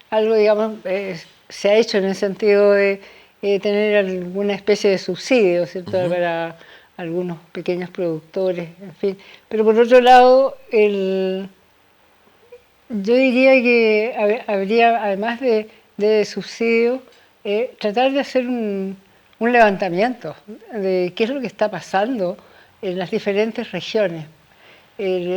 algo digamos, se ha hecho en el sentido de tener alguna especie de subsidio, ¿cierto?, para algunos pequeños productores, en fin. Pero por otro lado, yo diría que habría, además de subsidio, tratar de hacer un levantamiento de qué es lo que está pasando en las diferentes regiones.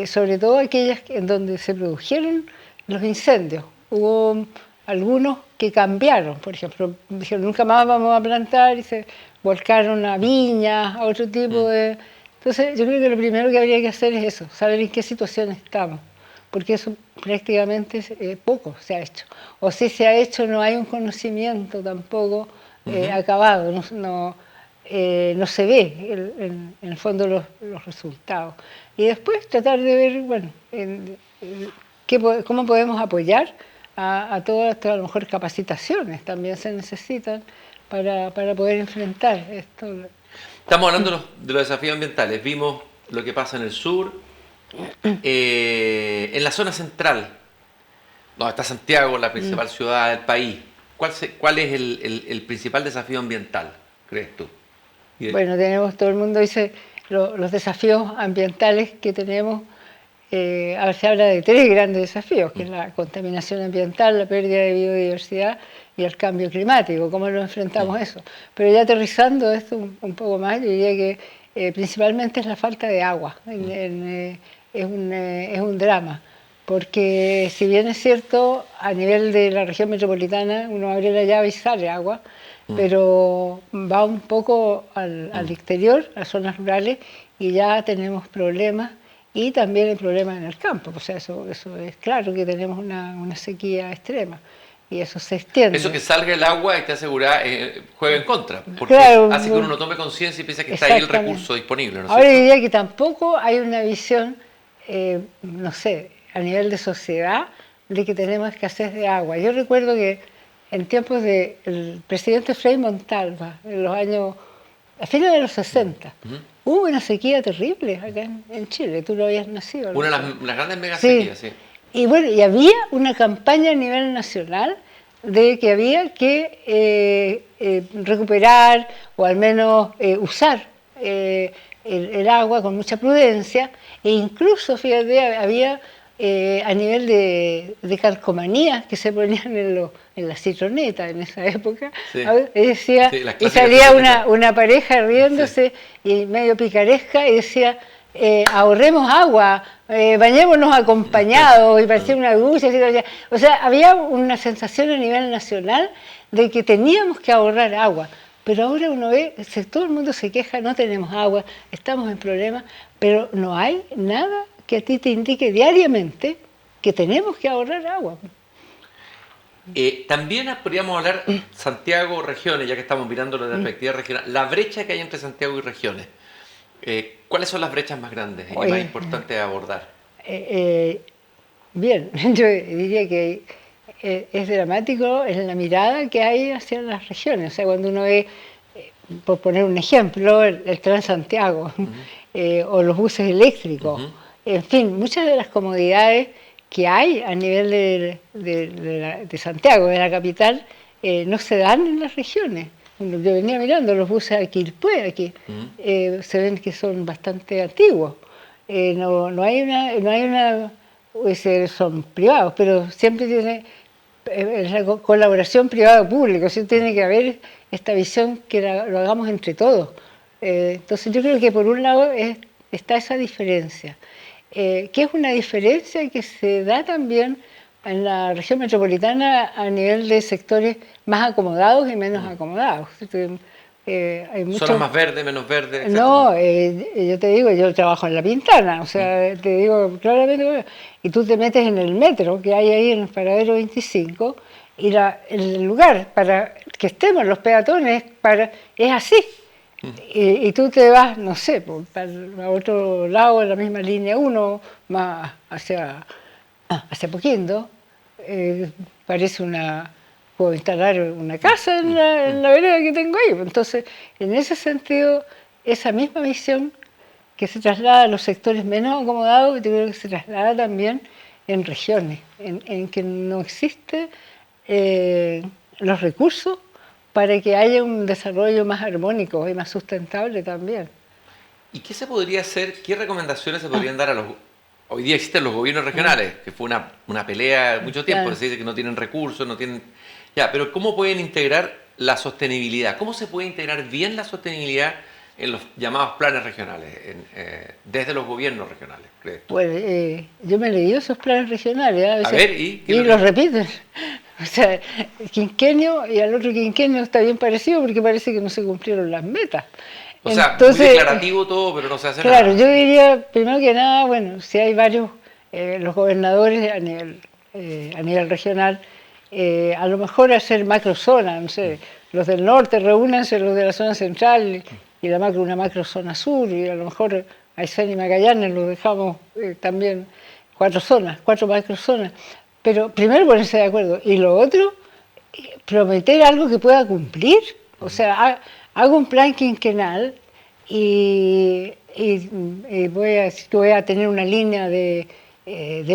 Sobre todo aquellas en donde se produjeron los incendios. Hubo algunos que cambiaron, por ejemplo, dijeron nunca más vamos a plantar y se volcaron a viñas, a otro tipo de... Entonces yo creo que lo primero que habría que hacer es eso, saber en qué situación estamos, porque eso prácticamente poco se ha hecho. O si se ha hecho no hay un conocimiento tampoco acabado, no se ve en el fondo los resultados. Y después tratar de ver, bueno, cómo podemos apoyar a todas estas, a lo mejor, capacitaciones también se necesitan para poder enfrentar esto. Estamos hablando de los desafíos ambientales. Vimos lo que pasa en el sur, en la zona central, donde está Santiago, la principal ciudad del país. ¿Cuál es el principal desafío ambiental, crees tú? Bueno, todo el mundo dice los desafíos ambientales que tenemos. A ver, se habla de 3 grandes desafíos, que es la contaminación ambiental, la pérdida de biodiversidad y el cambio climático. ¿Cómo lo enfrentamos eso? Pero ya aterrizando esto un poco más, yo diría que principalmente es la falta de agua. Es un drama, porque si bien es cierto, a nivel de la región metropolitana uno abre la llave y sale agua, pero va un poco al exterior, a zonas rurales, y ya tenemos problemas. Y también hay problemas en el campo, o sea, eso es claro que tenemos una sequía extrema y eso se extiende. Eso que salga el agua y te asegura juega en contra, porque claro, hace que uno no tome conciencia y piensa que está ahí el recurso disponible. ¿No? Ahora diría que tampoco hay una visión, no sé, a nivel de sociedad, de que tenemos escasez de agua. Yo recuerdo que en tiempos del presidente Frei Montalva, en los años, a fines de los 60, hubo una sequía terrible acá en Chile, tú no habías nacido. Una de las grandes mega sequías, sí. Y bueno, y había una campaña a nivel nacional de que había que recuperar o al menos usar el agua con mucha prudencia, e incluso, fíjate, había a nivel de calcomanías que se ponían en la citroneta en esa época, sí. Decía, sí, y salía una pareja riéndose, sí. Y medio picaresca, y decía, ahorremos agua, bañémonos acompañados, y parecía una ducha, o sea, había una sensación a nivel nacional de que teníamos que ahorrar agua. Pero ahora uno ve, todo el mundo se queja, no tenemos agua, estamos en problemas, pero no hay nada que a ti te indique diariamente que tenemos que ahorrar agua. También podríamos hablar Santiago, regiones, ya que estamos mirando la perspectiva regional, la brecha que hay entre Santiago y regiones. ¿Cuáles son las brechas más grandes y más importantes de abordar? Bien, yo diría que es dramático en la mirada que hay hacia las regiones. O sea, cuando uno ve, por poner un ejemplo, el Transantiago, o los buses eléctricos, en fin, muchas de las comodidades que hay a nivel de Santiago, de la capital, no se dan en las regiones. Yo venía mirando los buses a Quilpué aquí, se ven que son bastante antiguos. No hay una, son privados, pero siempre tiene la colaboración privado-público, siempre tiene que haber esta visión que lo hagamos entre todos. Entonces yo creo que por un lado está esa diferencia. Que es una diferencia que se da también en la región metropolitana a nivel de sectores más acomodados y menos acomodados. Hay ¿Zonas más verdes, menos verdes? No, yo te digo, yo trabajo en La Pintana, o sea, te digo claramente, y tú te metes en el metro que hay ahí en el paradero 25, y el lugar para que estemos los peatones es así. Y tú te vas, no sé, a otro lado, en la misma línea 1, más hacia Poquindo, parece puedo instalar una casa en la vereda que tengo ahí. Entonces, en ese sentido, esa misma visión que se traslada a los sectores menos acomodados, yo creo que se traslada también en regiones, en que no existen los recursos para que haya un desarrollo más armónico y más sustentable también. ¿Y qué se podría hacer, qué recomendaciones se podrían dar a los... Hoy día existen los gobiernos regionales, que fue una pelea de mucho tiempo, claro. Se dice que no tienen recursos, no tienen... Ya, pero ¿cómo pueden integrar la sostenibilidad? ¿Cómo se puede integrar bien la sostenibilidad en los llamados planes regionales, desde los gobiernos regionales, crees tú? Bueno, yo me he leído esos planes regionales, a ver, y los repiten. O sea, el quinquenio y al otro quinquenio está bien parecido porque parece que no se cumplieron las metas. O sea, entonces, muy declarativo todo, pero no se hace nada. Claro, yo diría, primero que nada, bueno, si hay varios, los gobernadores a nivel regional, a lo mejor hacer macrozonas, no sé, los del norte reúnanse, los de la zona central y una macro zona sur, y a lo mejor a Aysén y Magallanes los dejamos también 4 zonas, 4 macrozonas. Pero primero ponerse de acuerdo, y lo otro, prometer algo que pueda cumplir. O sea, hago un plan quinquenal y voy a tener una línea de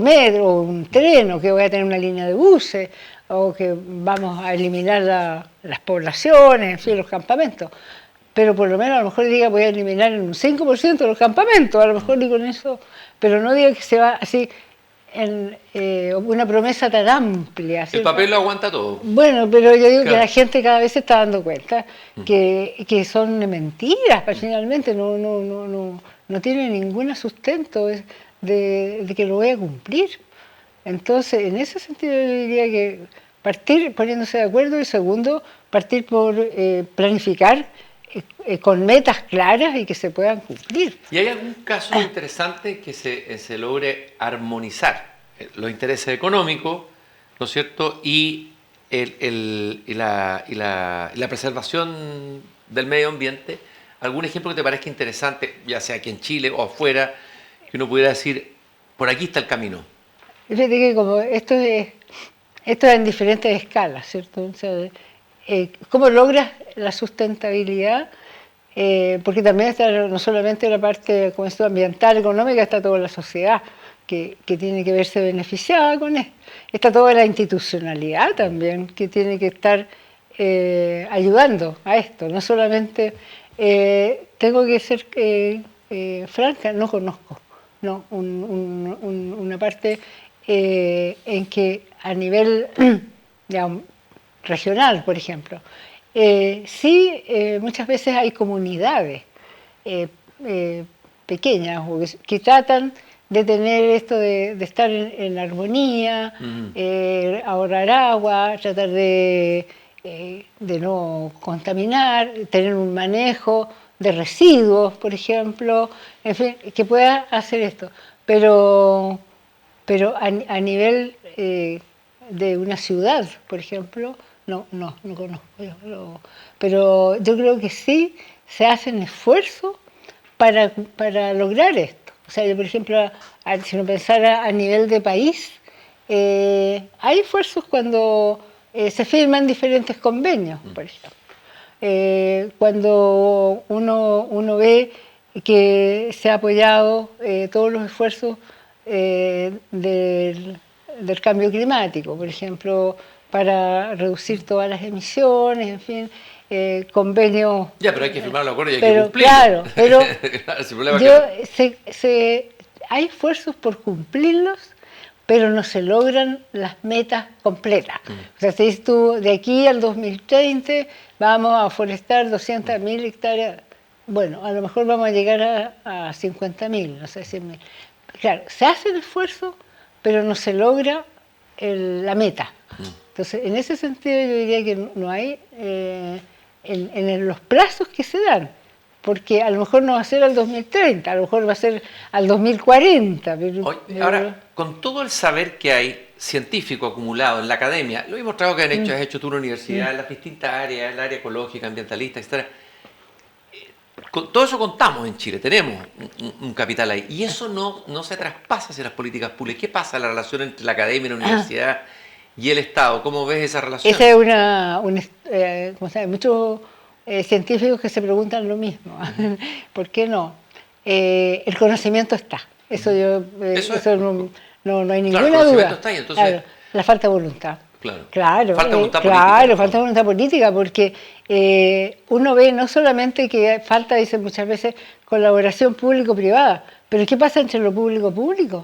metro, o un tren, o que voy a tener una línea de buses, o que vamos a eliminar las poblaciones, en fin, los campamentos. Pero por lo menos a lo mejor diga voy a eliminar un 5% de los campamentos, a lo mejor digo con eso, pero no diga que se va así en una promesa tan amplia. ¿Cierto? El papel lo aguanta todo. Bueno, pero yo digo que la gente cada vez se está dando cuenta que son mentiras, finalmente no tiene ningún sustento de que lo voy a cumplir. Entonces, en ese sentido yo diría que partir poniéndose de acuerdo, y segundo, partir por planificar con metas claras y que se puedan cumplir. ¿Y hay algún caso interesante que se logre armonizar los intereses económicos, ¿no es cierto?, y la preservación del medio ambiente? ¿Algún ejemplo que te parezca interesante, ya sea aquí en Chile o afuera, que uno pudiera decir, por aquí está el camino? Fíjate que como esto es en diferentes escalas, ¿cierto? O sea, ¿cómo logras la sustentabilidad? Porque también está no solamente la parte como esto, ambiental, económica, está toda la sociedad que tiene que verse beneficiada con esto. Está toda la institucionalidad también que tiene que estar ayudando a esto. No solamente, tengo que ser franca, no conozco una parte en que a nivel digamos, regional, por ejemplo, sí, muchas veces hay comunidades pequeñas que tratan de tener esto de estar en armonía, ahorrar agua, tratar de no contaminar, tener un manejo de residuos, por ejemplo, en fin, que pueda hacer esto. Pero a nivel de una ciudad, por ejemplo, no conozco. Pero yo creo que sí se hacen esfuerzos para lograr esto. O sea, yo, por ejemplo, si no pensara a nivel de país, hay esfuerzos cuando se firman diferentes convenios, por ejemplo. Cuando uno ve que se ha apoyado todos los esfuerzos del cambio climático, por ejemplo, para reducir todas las emisiones, en fin, convenios... Ya, pero hay que firmar los acuerdos y hay que cumplirlo. Claro, pero claro, hay esfuerzos por cumplirlos, pero no se logran las metas completas. O sea, si dices tú, de aquí al 2030 vamos a forestar 200.000 hectáreas, bueno, a lo mejor vamos a llegar a 50.000, no sé, 100.000. Claro, se hacen esfuerzos, pero no se logra la meta. Entonces, en ese sentido yo diría que no hay, en los plazos que se dan, porque a lo mejor no va a ser al 2030, a lo mejor va a ser al 2040. Ahora, con todo el saber que hay científico acumulado en la academia, lo mismo trabajo que has hecho tú en la universidad, en las distintas áreas, el área ecológica, ambientalista, etc. Con todo eso contamos en Chile, tenemos un capital ahí, y eso no se traspasa hacia las políticas públicas. ¿Qué pasa en la relación entre la academia, la universidad y el Estado? ¿Cómo ves esa relación? Esa es como sabes, muchos científicos que se preguntan lo mismo. ¿Por qué no? El conocimiento está. Eso no hay ninguna duda. Está ahí, entonces... Claro, la falta de voluntad. Claro, falta voluntad política. Falta voluntad política, porque uno ve no solamente que falta, dicen muchas veces, colaboración público-privada, pero ¿qué pasa entre lo público-público?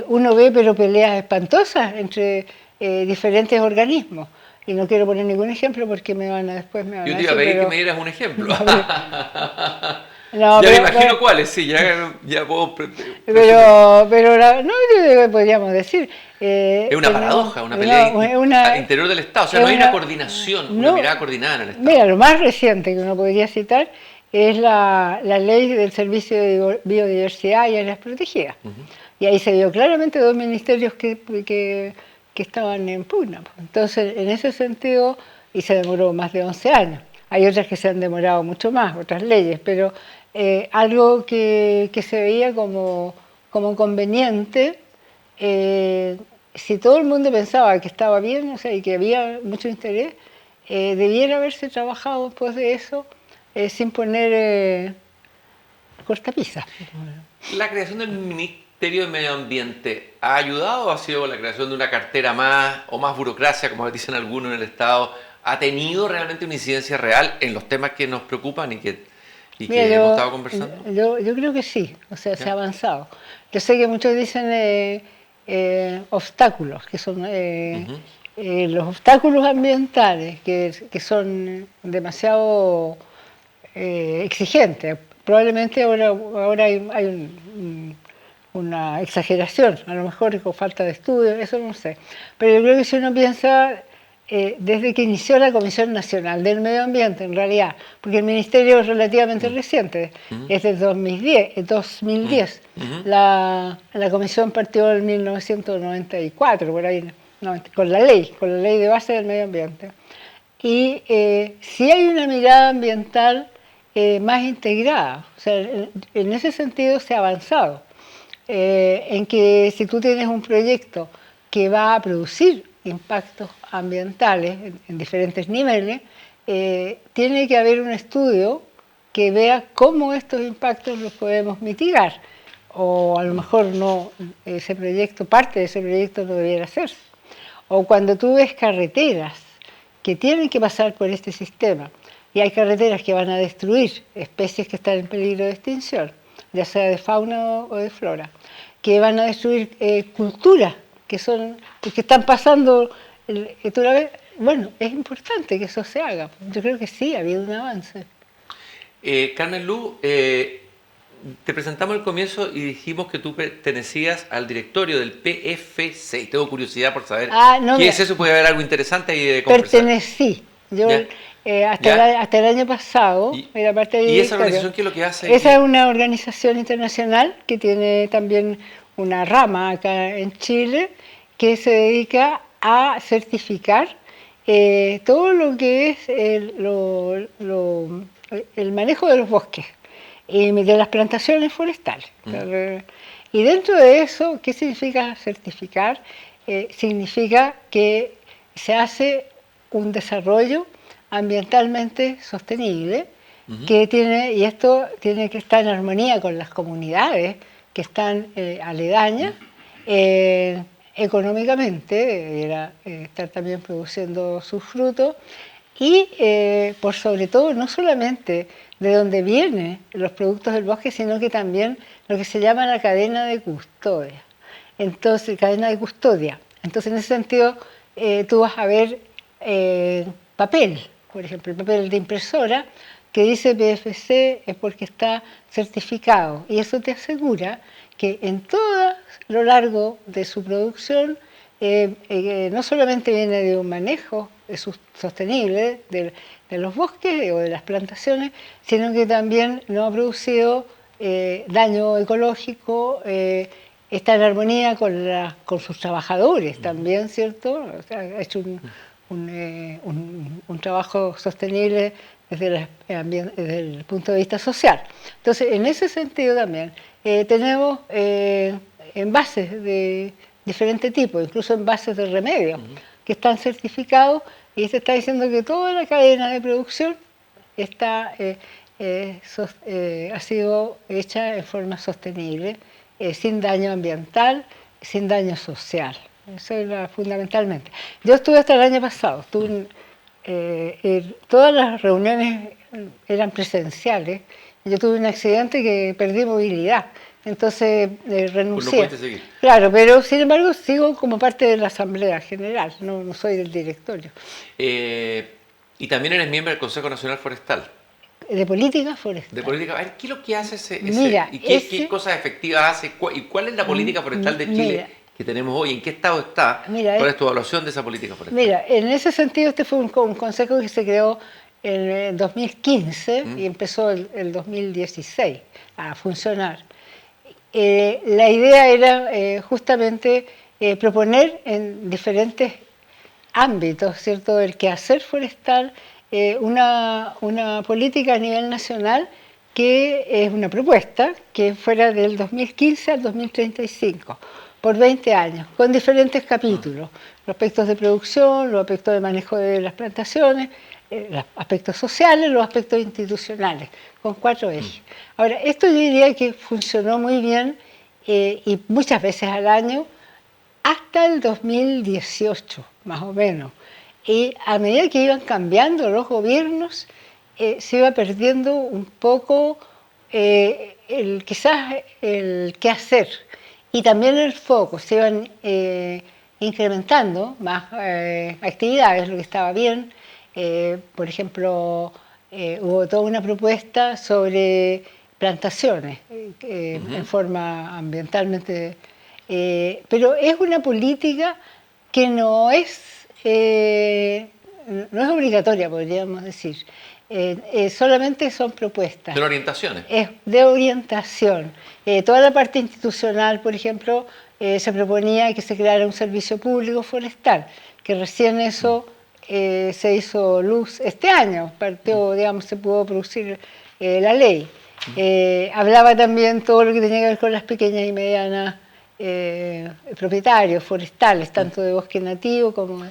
Uno ve pero peleas espantosas entre diferentes organismos. Y no quiero poner ningún ejemplo porque después me van a decir... Yo te iba a pedir que me dieras un ejemplo. No, ya me imagino cuáles, sí, ya puedo... podríamos decir... es una paradoja, una pelea al interior del Estado, o sea, no hay una coordinación, una mirada coordinada en el Estado. Mira, lo más reciente que uno podría citar es la ley del Servicio de Biodiversidad y Áreas Protegidas. Y ahí se vio claramente 2 ministerios que estaban en pugna. Entonces, en ese sentido, y se demoró más de 11 años. Hay otras que se han demorado mucho más, otras leyes, pero algo que se veía como conveniente, si todo el mundo pensaba que estaba bien, o sea, y que había mucho interés, debiera haberse trabajado después de eso sin poner cortapisas. ¿La creación del Ministerio de Medio Ambiente ha ayudado o ha sido la creación de una cartera más o más burocracia, como dicen algunos en el Estado? ¿Ha tenido realmente una incidencia real en los temas que nos preocupan y que Mira, hemos estado conversando? Yo creo que sí, o sea, se ha avanzado. Yo sé que muchos dicen obstáculos, que son los obstáculos ambientales, que son demasiado exigentes. Probablemente ahora hay una exageración, a lo mejor con falta de estudio, eso no sé. Pero yo creo que si uno piensa desde que inició la Comisión Nacional del Medio Ambiente, en realidad, porque el Ministerio es relativamente reciente, es del 2010. La Comisión partió en 1994, por ahí, con la ley de base del medio ambiente. Y sí hay una mirada ambiental más integrada, o sea, en ese sentido se ha avanzado, en que si tú tienes un proyecto que va a producir impactos ambientales en diferentes niveles, tiene que haber un estudio que vea cómo estos impactos los podemos mitigar, o a lo mejor no, parte de ese proyecto no debiera hacerse. O cuando tú ves carreteras que tienen que pasar por este sistema, y hay carreteras que van a destruir especies que están en peligro de extinción, ya sea de fauna o de flora, que van a destruir culturas que están pasando, tú la ves, bueno, es importante que eso se haga. Yo creo que sí, ha habido un avance. Carmen Luz, te presentamos al comienzo y dijimos que tú pertenecías al directorio del PFC. Y tengo curiosidad por saber qué es eso, puede haber algo interesante ahí de conversar. Pertenecí. Yo hasta el año pasado era parte del directorio. ¿Y esa organización qué es lo que hace? Esa es una organización internacional que tiene también una rama acá en Chile que se dedica a certificar todo lo que es el manejo de los bosques y de las plantaciones forestales. Y dentro de eso, ¿qué significa certificar? Significa que se hace un desarrollo ambientalmente sostenible, y esto tiene que estar en armonía con las comunidades que están aledañas, económicamente, estar también produciendo sus frutos, y por sobre todo no solamente de dónde vienen los productos del bosque, sino que también lo que se llama la cadena de custodia. Entonces, cadena de custodia. Entonces, en ese sentido, tú vas a ver papel, por ejemplo, el papel de impresora que dice PFC es porque está certificado, y eso te asegura que en todo lo largo de su producción no solamente viene de un manejo sostenible de los bosques o de las plantaciones, sino que también no ha producido daño ecológico, está en armonía con sus trabajadores también, ¿cierto? O sea, ha hecho un trabajo sostenible desde el punto de vista social. Entonces, en ese sentido también tenemos envases de diferentes tipos, incluso envases de remedios, que están certificados, y se está diciendo que toda la cadena de producción ha sido hecha en forma sostenible, sin daño ambiental, sin daño social. Eso era fundamentalmente. Yo estuve hasta el año pasado, todas las reuniones eran presenciales. Yo tuve un accidente que perdí movilidad, entonces renuncié. Pues no pudiste seguir. Claro, pero sin embargo sigo como parte de la Asamblea General, no soy del directorio. Y también eres miembro del Consejo Nacional Forestal. De política forestal. De política. A ver, ¿qué es lo que hace Mira, y qué cosas efectivas hace? ¿Y cuál es la política forestal de Chile que tenemos hoy? ¿En qué estado está? ¿Cuál es tu evaluación de esa política forestal? Mira, en ese sentido este fue un consejo que se creó en 2015 y empezó el 2016 a funcionar. La idea era justamente proponer en diferentes ámbitos, ¿cierto?, del quehacer forestal, una política a nivel nacional que es una propuesta que fuera del 2015 al 2035, por 20 años, con diferentes capítulos, los aspectos de producción, los aspectos de manejo de las plantaciones, los aspectos sociales, los aspectos institucionales, con 4 ejes. Ahora, esto yo diría que funcionó muy bien y muchas veces al año, hasta el 2018, más o menos. Y a medida que iban cambiando los gobiernos, se iba perdiendo un poco quizás el qué hacer. Y también el foco, se iban incrementando más actividades, lo que estaba bien. Por ejemplo, hubo toda una propuesta sobre plantaciones en forma ambientalmente... pero es una política que no es obligatoria, podríamos decir. Solamente son propuestas. De orientaciones. Es de orientación. Toda la parte institucional, por ejemplo, se proponía que se creara un servicio público forestal, que recién eso se hizo luz este año, partió, digamos, se pudo producir la ley. Hablaba también todo lo que tenía que ver con las pequeñas y medianas propietarios forestales, tanto de bosque nativo como...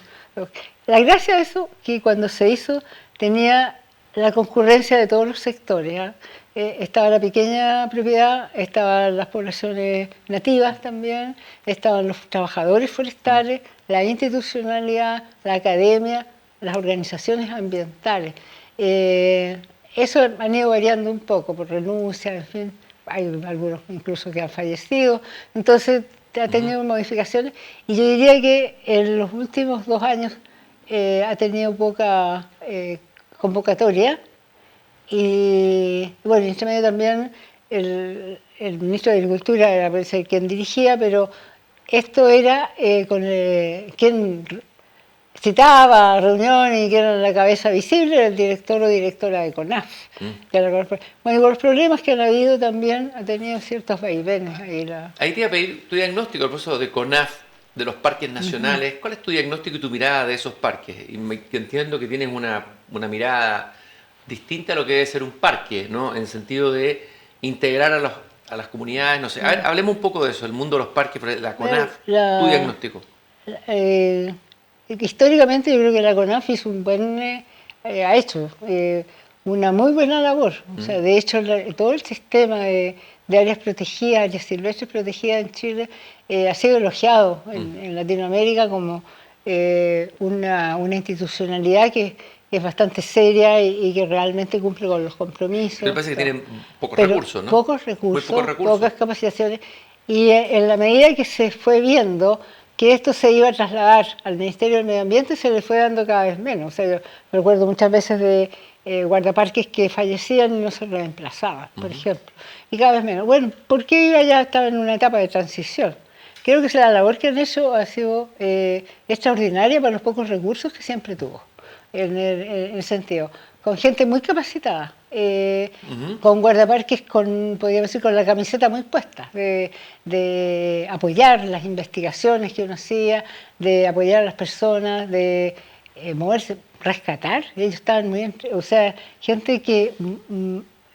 La gracia de eso, que cuando se hizo tenía la concurrencia de todos los sectores. Estaba la pequeña propiedad, estaban las poblaciones nativas también, estaban los trabajadores forestales, la institucionalidad, la academia, las organizaciones ambientales. Eso han ido variando un poco por renuncia, en fin, hay algunos incluso que han fallecido, entonces ha tenido modificaciones y yo diría que en los últimos 2 años ha tenido poca convocatoria y bueno, entre medio también el ministro de Agricultura era parece quien dirigía, pero esto era con quien citaba reuniones y que era la cabeza visible era el director o directora de CONAF. Bueno, y con los problemas que han habido también ha tenido ciertos vaivenes ahí. Ahí te iba a pedir tu diagnóstico, el profesor de CONAF, de los parques nacionales. ¿Cuál es tu diagnóstico y tu mirada de esos parques? Y entiendo que tienes una mirada distinta a lo que debe ser un parque, ¿no? En el sentido de integrar a las comunidades, no sé. A ver, hablemos un poco de eso, el mundo de los parques, la CONAF, tu diagnóstico. Históricamente yo creo que la CONAF hizo ha hecho una muy buena labor. O sea, de hecho, todo el sistema de áreas protegidas, áreas silvestres protegidas en Chile, ha sido elogiado en Latinoamérica como una institucionalidad que es bastante seria y que realmente cumple con los compromisos. Me parece que tienen pocos recursos, ¿no? Pocos recursos, pocas capacitaciones. Y en la medida que se fue viendo que esto se iba a trasladar al Ministerio del Medio Ambiente, se le fue dando cada vez menos. O sea, yo me recuerdo muchas veces de guardaparques que fallecían y no se reemplazaban, por ejemplo. Y cada vez menos. Bueno, ¿por qué iba ya estaba en una etapa de transición? Creo que la labor que han hecho ha sido extraordinaria para los pocos recursos que siempre tuvo, en el sentido, con gente muy capacitada, con guardaparques, podríamos decir, con la camiseta muy puesta, de apoyar las investigaciones que uno hacía, de apoyar a las personas, de moverse, rescatar. Ellos estaban muy, o sea, gente que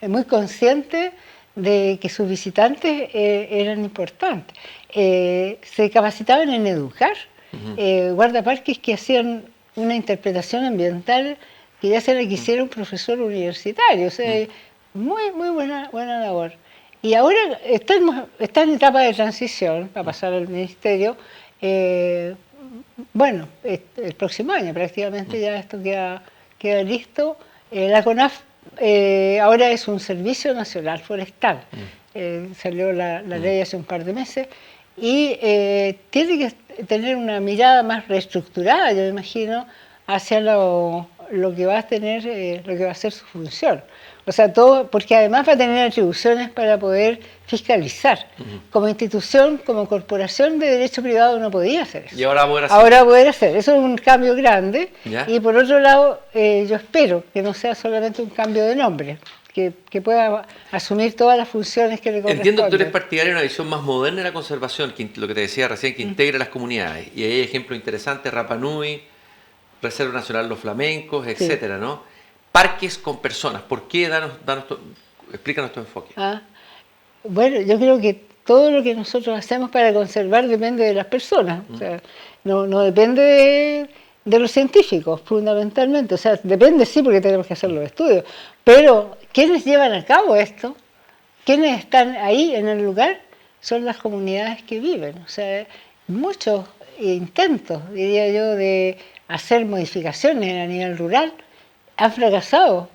muy consciente de que sus visitantes eran importantes. Se capacitaban en educar, guardaparques que hacían una interpretación ambiental que ya se la quisiera un profesor universitario, o sea, muy buena labor. Y ahora está en etapa de transición para pasar al ministerio. Bueno, el próximo año prácticamente ya esto queda listo. La CONAF ahora es un servicio nacional forestal. Salió la ley hace un par de meses y tiene que tener una mirada más reestructurada, yo me imagino, hacia lo que va a tener, lo que va a ser su función. O sea, todo, porque además va a tener atribuciones para poder fiscalizar. Como institución, como corporación de derecho privado no podía hacer eso. Y ahora va a poder hacer. Ahora va a poder hacer. Eso es un cambio grande. ¿Ya? Y por otro lado, yo espero que no sea solamente un cambio de nombre, que pueda asumir todas las funciones que le corresponden. Entiendo que tú eres partidario de una visión más moderna de la conservación, lo que te decía recién, que integra las comunidades. Y ahí hay ejemplos interesantes, Rapa Nui, Reserva Nacional Los Flamencos, etcétera, sí. ¿No? Parques con personas. ¿Por qué? Explícanos tu enfoque. Bueno, yo creo que todo lo que nosotros hacemos para conservar depende de las personas. O sea, no depende de los científicos, fundamentalmente. O sea, depende sí porque tenemos que hacer los estudios. Pero, ¿quiénes llevan a cabo esto? ¿Quiénes están ahí en el lugar? Son las comunidades que viven. O sea, muchos intentos, diría yo, de hacer modificaciones a nivel rural han fracasado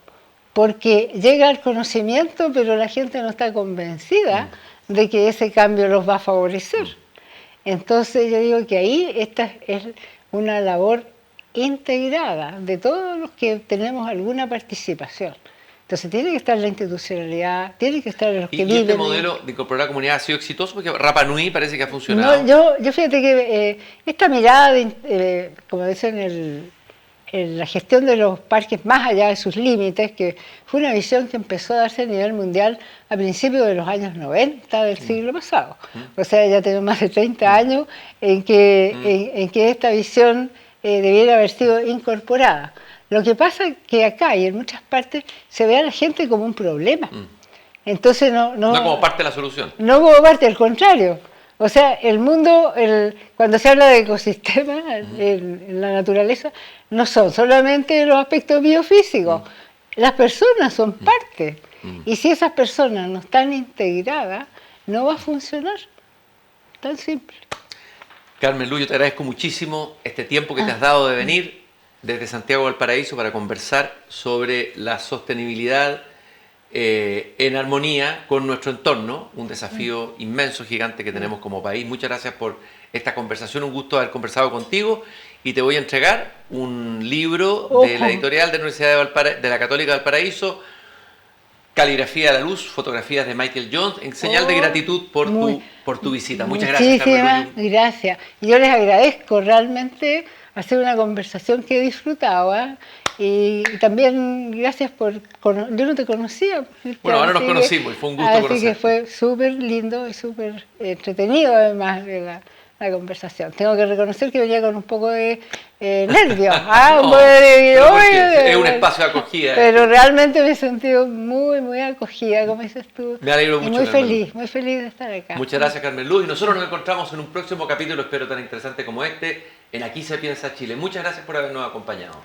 porque llega el conocimiento, pero la gente no está convencida de que ese cambio los va a favorecer. Entonces yo digo que ahí esta es una labor integrada de todos los que tenemos alguna participación. Entonces tiene que estar la institucionalidad, tiene que estar los que viven. ¿Y este modelo de incorporar comunidad ha sido exitoso? Porque Rapa Nui parece que ha funcionado. No, yo fíjate que esta mirada, como dicen, en la gestión de los parques más allá de sus límites, que fue una visión que empezó a darse a nivel mundial a principios de los años 90 del siglo pasado. O sea, ya tenemos más de 30 años en que esta visión debiera haber sido incorporada. Lo que pasa es que acá y en muchas partes se ve a la gente como un problema. Entonces no como parte de la solución. No como parte, al contrario. O sea, el mundo, cuando se habla de ecosistemas en la naturaleza, no son solamente los aspectos biofísicos. Las personas son parte. Y si esas personas no están integradas, no va a funcionar. Tan simple. Carmen Luz, yo te agradezco muchísimo este tiempo que te has dado de venir desde Santiago del Paraíso para conversar sobre la sostenibilidad en armonía con nuestro entorno, un desafío inmenso, gigante que tenemos como país. Muchas gracias por esta conversación, un gusto haber conversado contigo y te voy a entregar un libro de la editorial de la Universidad de la Católica del Paraíso, Caligrafía de la Luz, fotografías de Michael Jones, en señal de gratitud por tu visita. Muchas gracias, Carmen Luz. Gracias. Yo les agradezco realmente hacer una conversación que he disfrutado, y también gracias por... Yo no te conocía. Bueno, ahora nos conocimos y fue un gusto conocerte. Así que fue súper lindo y súper entretenido además de la conversación. Tengo que reconocer que venía con un poco de nervios. Es un espacio de acogida. Pero realmente me he sentido muy, muy acogida, como dices tú. Me alegro mucho. Muy feliz de estar acá. Muchas gracias, Carmen Luz. Y nosotros nos encontramos en un próximo capítulo, espero tan interesante como este, en Aquí se piensa Chile. Muchas gracias por habernos acompañado.